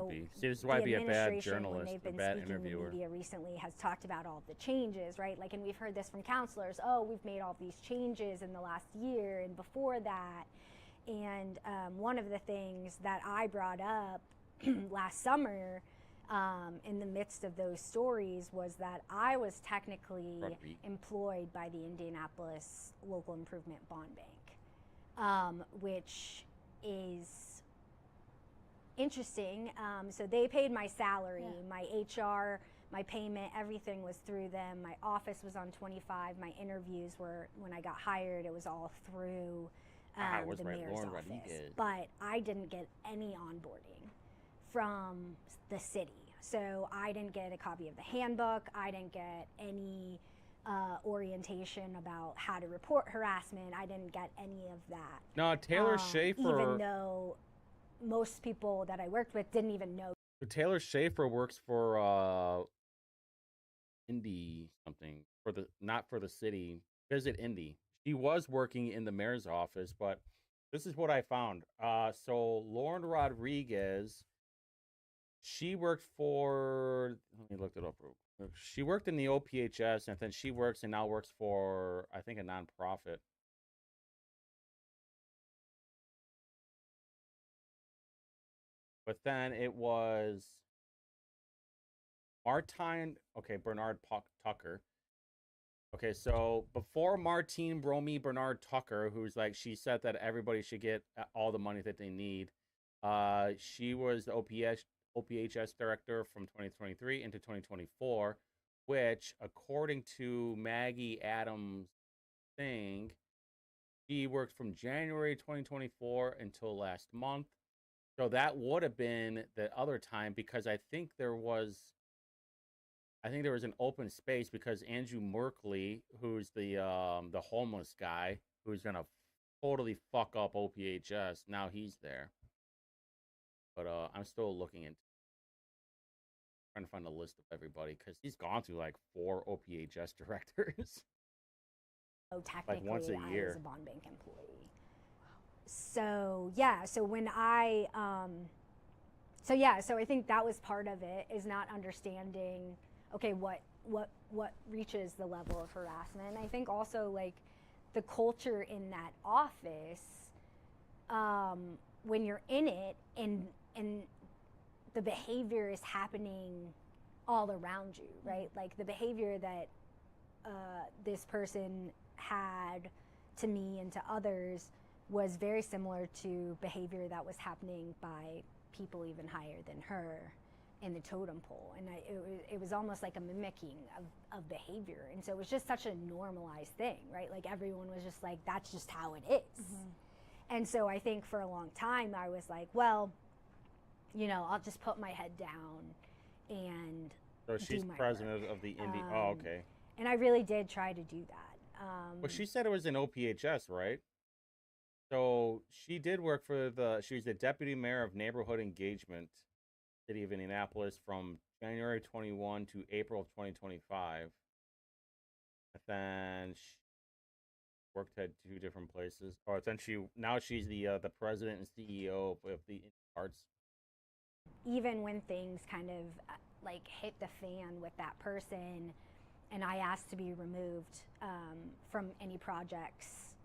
See, this is why I'd be a bad journalist, when they've been a bad speaking interviewer. to the media recently, has talked about all the changes, right? Like, and we've heard this from counselors. Oh, we've made all these changes in the last year and before that. And one of the things that I brought up last summer, in the midst of those stories, was that I was technically employed by the Indianapolis Local Improvement Bond Bank, which is interesting. So they paid my salary, my HR, my payment, everything was through them. My office was on 25. My interviews were, when I got hired, it was all through the mayor's office. But I didn't get any onboarding from the city. So I didn't get a copy of the handbook. I didn't get any orientation about how to report harassment. I didn't get any of that. No, Taylor Schaefer. Even though most people that I worked with didn't even know. Taylor Schaefer works for Indy something, not for the city. Visit Indy. She was working in the mayor's office, but this is what I found. So Lauren Rodriguez, she worked for, let me look it up real quick. She worked in the OPHS, and then she now works for, I think, a nonprofit. But then it was Bernard Tucker. Okay, so before Martine Romy Bernard Tucker, who's like, she said that everybody should get all the money that they need. She was the OPHS director from 2023 into 2024, which, according to Maggie Adams' thing, she worked from January 2024 until last month. So that would have been the other time, because I think there was an open space because Andrew Merkley, who's the homeless guy who's gonna totally fuck up OPHS, now he's there. But I'm still looking into trying to find a list of everybody because he's gone through like 4 OPHS directors. Oh, technically, like once a I year. was a bond bank employee. So yeah, so when I so I think that was part of it, is not understanding, okay, what reaches the level of harassment. And I think also like the culture in that office, when you're in it and the behavior is happening all around you, right? Like the behavior that this person had to me and to others was very similar to behavior that was happening by people even higher than her in the totem pole. And it was almost like a mimicking of behavior. And so it was just such a normalized thing, right? Like everyone was just like, that's just how it is. And so I think for a long time I was like, well, you know, I'll just put my head down and So she's do my president work. of the Indie. Oh, okay. And I really did try to do that. But she said it was in OPHS, right? So she did work for she's the deputy mayor of neighborhood engagement, city of Indianapolis, from January 21 to April of 2025. And then she worked at 2 different places. Or then now she's the president and CEO of the arts. Even when things kind of like hit the fan with that person, and I asked to be removed from any projects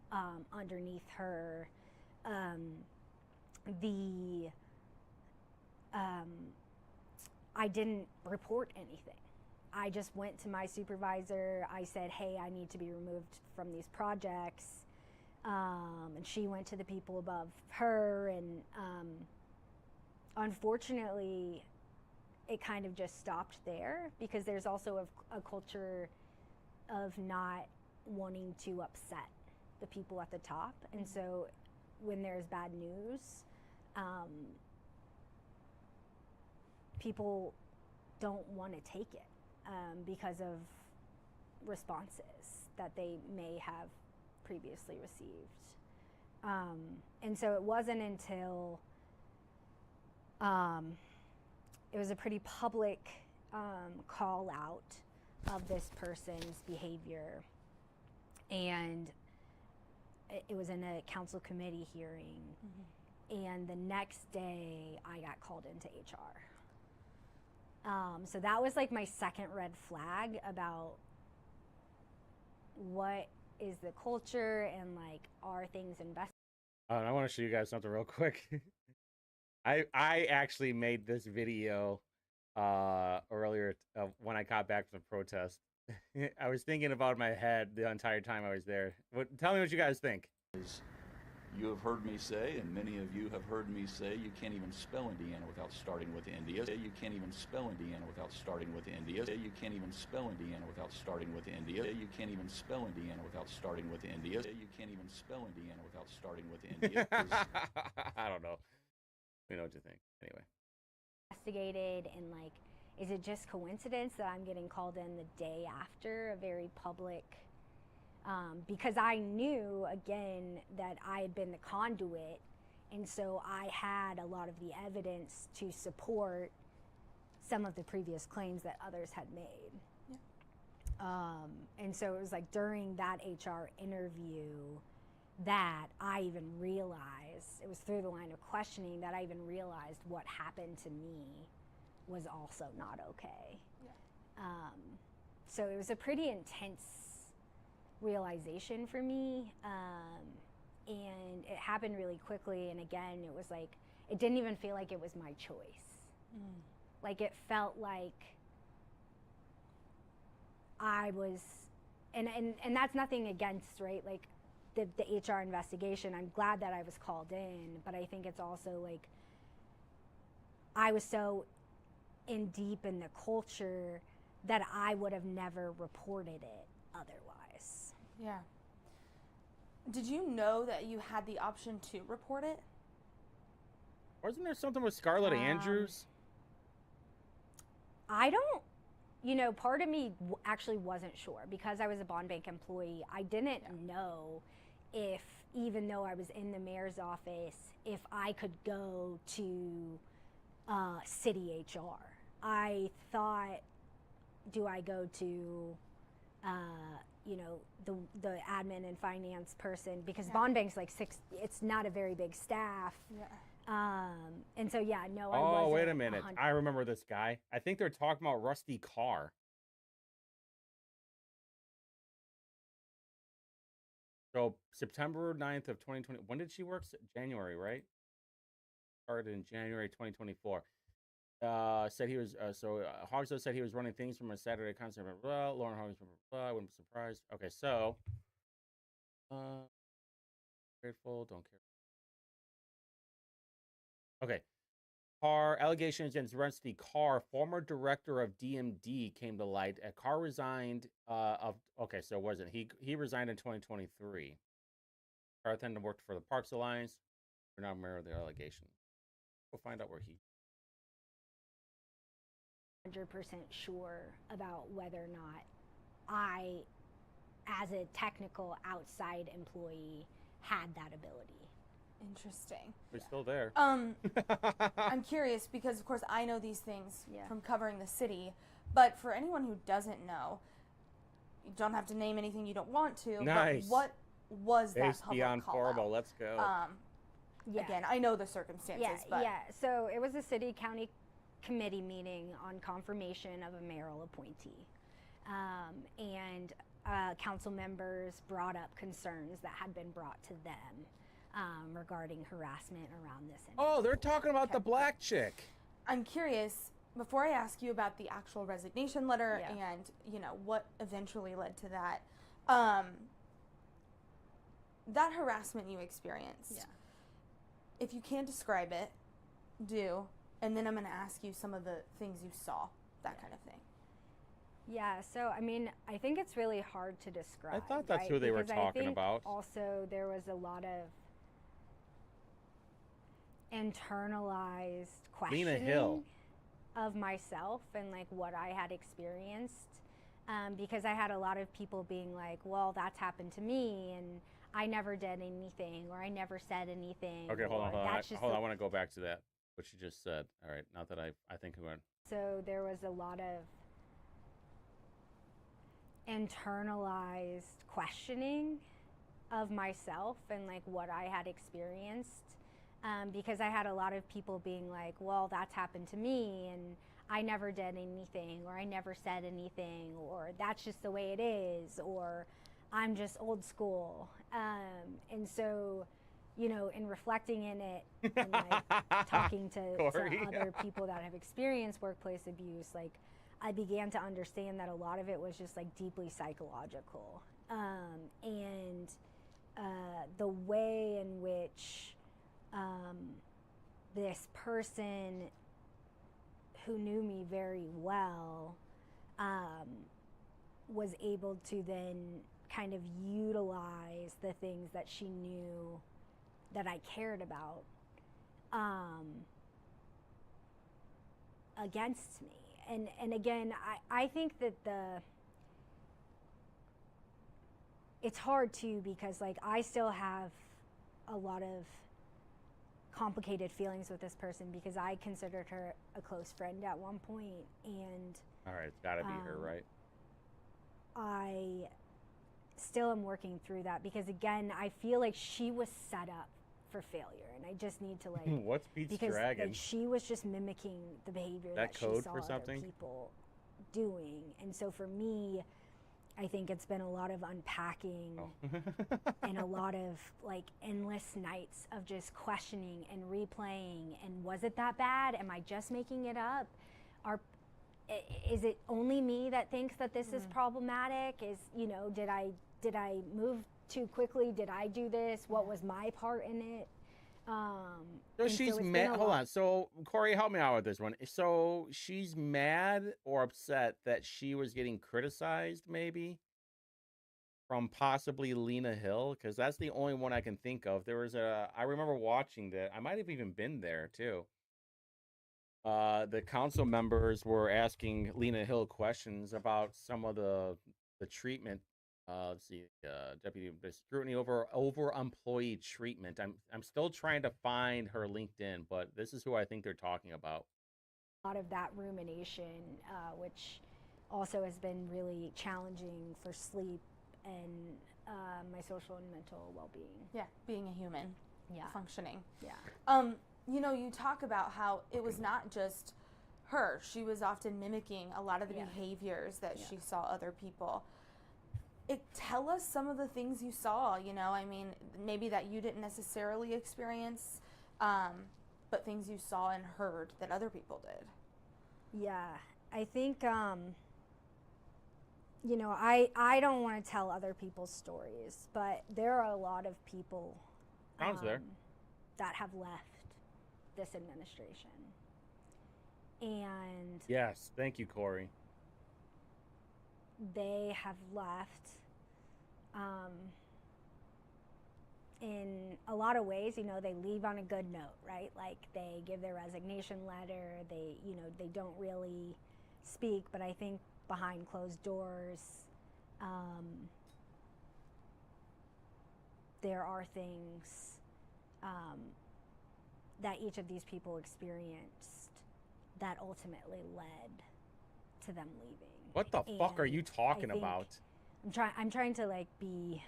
underneath her, I didn't report anything. I just went to my supervisor. I said, hey, I need to be removed from these projects. And she went to the people above her, and unfortunately, it kind of just stopped there, because there's also a culture of not wanting to upset the people at the top. And so when there's bad news, people don't want to take it because of responses that they may have previously received. And so it wasn't until it was a pretty public call out of this person's behavior, and it was in a council committee hearing, and the next day I got called into HR. So that was like my second red flag about what is the culture and like, are things invested? I want to show you guys something real quick. I actually made this video earlier when I got back from the protest. I was thinking about it in my head the entire time I was there. Tell me what you guys think. You have heard me say, and many of you have heard me say, you can't even spell Indiana without starting with India. You can't even spell Indiana without starting with India. You can't even spell Indiana without starting with India. You can't even spell Indiana without starting with India. You can't even spell Indiana without starting with India. I don't know. We know what you think. Anyway. Investigated, and like, is it just coincidence that I'm getting called in the day after a very public, because I knew, again, that I had been the conduit, and so I had a lot of the evidence to support some of the previous claims that others had made. And so it was like during that HR interview that I even realized, it was through the line of questioning that I even realized what happened to me was also not okay. So it was a pretty intense realization for me, and it happened really quickly. And again, it was like, it didn't even feel like it was my choice. Like it felt like I was and that's nothing against, right, like the HR investigation. I'm glad that I was called in, but I think it's also like I was so in deep in the culture that I would have never reported it otherwise. Yeah. Did you know that you had the option to report it? Wasn't there something with Scarlett Andrews? I don't, part of me actually wasn't sure because I was a bond bank employee. I didn't know if, even though I was in the mayor's office, if I could go to city HR. I thought, do I go to, the admin and finance person, because bond bank's like it's not a very big staff. Yeah. And so, I wasn't. Oh, wait a minute. I remember this guy. I think they're talking about Rusty Carr. So September 9th of 2020. When did she work? January, right? Started in January 2024. Said he was, Hogsdale said he was running things from a Saturday concert. Blah, blah, blah. Lauren Hogsdale, blah, blah, I wouldn't be surprised. Okay, so. Grateful, don't care. Okay. Carr, allegations against Rusty Carr, former director of DMD, came to light. Carr resigned so it wasn't. He resigned in 2023. Carr then worked for the Parks Alliance. We're not aware of the allegation. We'll find out where he 100% sure about whether or not I, as a technical outside employee, had that ability. Interesting. We're still there. I'm curious because, of course, I know these things from covering the city, but for anyone who doesn't know, you don't have to name anything you don't want to. Nice. But what was that public beyond call horrible. out? Let's go. Again, I know the circumstances, but So it was a city-county committee meeting on confirmation of a mayoral appointee, and council members brought up concerns that had been brought to them. Regarding harassment around this. Oh, they're talking about the black chick. I'm curious, before I ask you about the actual resignation letter and, what eventually led to that, that harassment you experienced, if you can't describe it, do, and then I'm going to ask you some of the things you saw, that kind of thing. Yeah, so I mean, I think it's really hard to describe. I thought that's who they were talking about. Also, there was a lot of internalized questioning of myself and like what I had experienced, because I had a lot of people being like, well, that's happened to me and I never did anything or I never said anything. Okay, hold on. I want to go back to that, what you just said. All right, not that I think we went. So there was a lot of internalized questioning of myself and like what I had experienced. Because I had a lot of people being like, well, that's happened to me and I never did anything or I never said anything or that's just the way it is or I'm just old school. And so, in reflecting in it and like talking to other people that have experienced workplace abuse, like I began to understand that a lot of it was just like deeply psychological. And the way in which this person who knew me very well was able to then kind of utilize the things that she knew that I cared about against me. And again, I think that it's hard too because like I still have a lot of complicated feelings with this person because I considered her a close friend at one point, and all right, it's got to be her, right? I still am working through that because again, I feel like she was set up for failure, and I just need to like what's Pete's because Dragon? Like, she was just mimicking the behavior that she saw other people doing, and so for me, I think it's been a lot of unpacking and a lot of like endless nights of just questioning and replaying. And was it that bad? Am I just making it up? is it only me that thinks that this is problematic? Is, you know, did I move too quickly? Did I do this? What was my part in it? So she's mad. Hold on. So Corey, help me out with this one. So she's mad or upset that she was getting criticized, maybe from possibly Lena Hill, because that's the only one I can think of. There was I remember watching that. I might have even been there too. The council members were asking Lena Hill questions about some of the treatment. Let's see, deputy scrutiny over employee treatment. I'm still trying to find her LinkedIn, but this is who I think they're talking about. A lot of that rumination, which also has been really challenging for sleep and my social and mental well-being. Yeah, being a human. Yeah. Functioning. Yeah. You know, you talk about how it was not just her. She was often mimicking a lot of the behaviors that she saw other people. Tell us some of the things you saw, you know, I mean, maybe that you didn't necessarily experience, but things you saw and heard that other people did. Yeah, I think, you know, I don't want to tell other people's stories, but there are a lot of people that have left this administration. And yes, thank you, Corey. They have left in a lot of ways, you know, they leave on a good note, right? Like they give their resignation letter, they, you know, they don't really speak, but I think behind closed doors, there are things that each of these people experienced that ultimately led to them leaving. What the fuck are you talking about? I'm trying to like be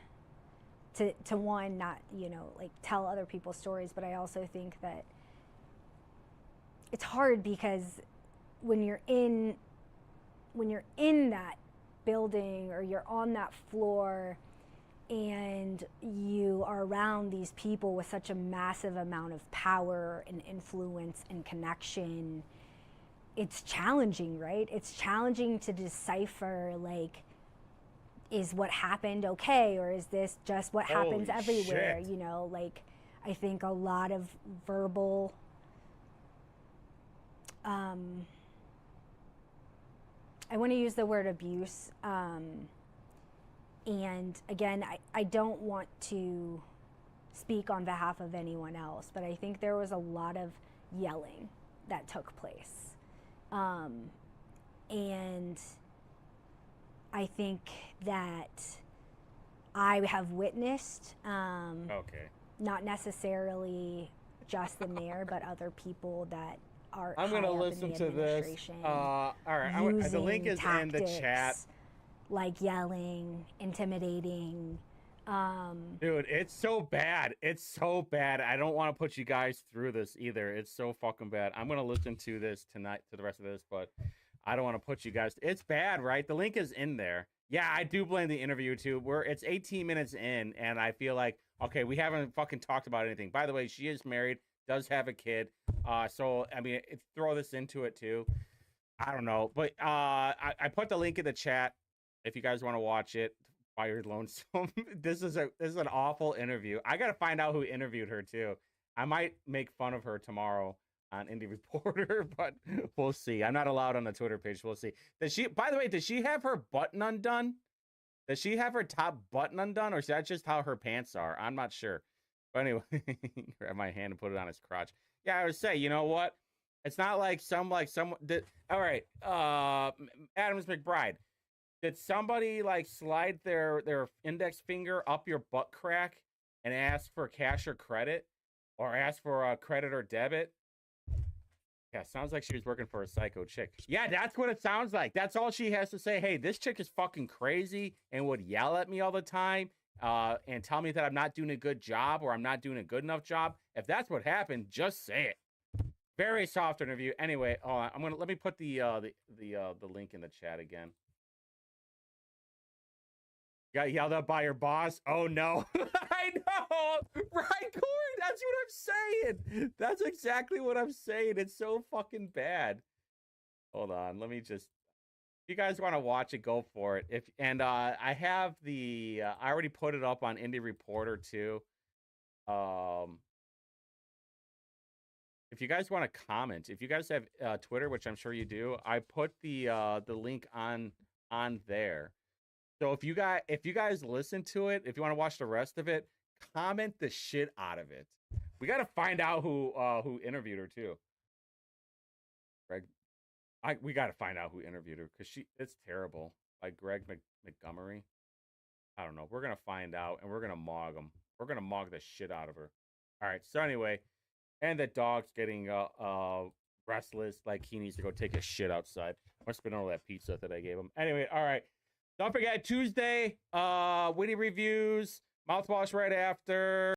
to one, not, you know, like tell other people's stories, but I also think that it's hard because when you're in that building or you're on that floor and you are around these people with such a massive amount of power and influence and connection, it's challenging, right? It's challenging to decipher, like, is what happened okay, or is this just what happens everywhere? Shit. You know, like, I think a lot of verbal I want to use the word abuse, and again, I don't want to speak on behalf of anyone else, but I think there was a lot of yelling that took place. And I think that I have witnessed, not necessarily just the mayor, but other people that are I'm going to listen to this. All right, the link is in the chat. Like yelling, intimidating. Dude, it's so bad. It's so bad. I don't want to put you guys through this either. It's so fucking bad. I'm going to listen to this tonight, to the rest of this, but I don't want to put you guys. It's bad, right? The link is in there. Yeah, I do blame the interview too. It's 18 minutes in, and I feel like, okay, we haven't fucking talked about anything. By the way, she is married, does have a kid. So, I mean, throw this into it too. I don't know. But I put the link in the chat if you guys want to watch it by your lonesome. This is an awful interview. I got to find out who interviewed her too. I might make fun of her tomorrow on Indie Reporter, but we'll see. I'm not allowed on the Twitter page. We'll see. By the way, does she have her button undone? Does she have her top button undone, or is that just how her pants are? I'm not sure. But anyway, grab my hand and put it on his crotch. Yeah, I would say, you know what? It's not like someone did. All right, Adams McBride. Did somebody like slide their index finger up your butt crack and ask for cash or credit, or ask for a credit or debit? Yeah, sounds like she was working for a psycho chick. Yeah, that's what it sounds like. That's all she has to say. Hey, this chick is fucking crazy and would yell at me all the time and tell me that I'm not doing a good job or I'm not doing a good enough job. If that's what happened, just say it. Very soft interview. Anyway, let me put the link in the chat again. Got yelled at by your boss? Oh no. I know. Right, Corey? That's what I'm saying. That's exactly what I'm saying. It's so fucking bad. Hold on, let me just. If you guys want to watch it, go for it. I have the I already put it up on Indie Reporter too. If you guys want to comment, if you guys have Twitter, which I'm sure you do, I put the link on there. So if you guys listen to it, if you want to watch the rest of it, comment the shit out of it. We got to find out who interviewed her too. Greg, we got to find out who interviewed her because it's terrible. Like Greg Montgomery. I don't know. We're gonna find out and we're gonna mog him. We're gonna mog the shit out of her. All right. So anyway, and the dog's getting restless, like he needs to go take a shit outside. Must have been all that pizza that I gave him. Anyway, all right. Don't forget Tuesday, Whitty reviews, mouthwash right after.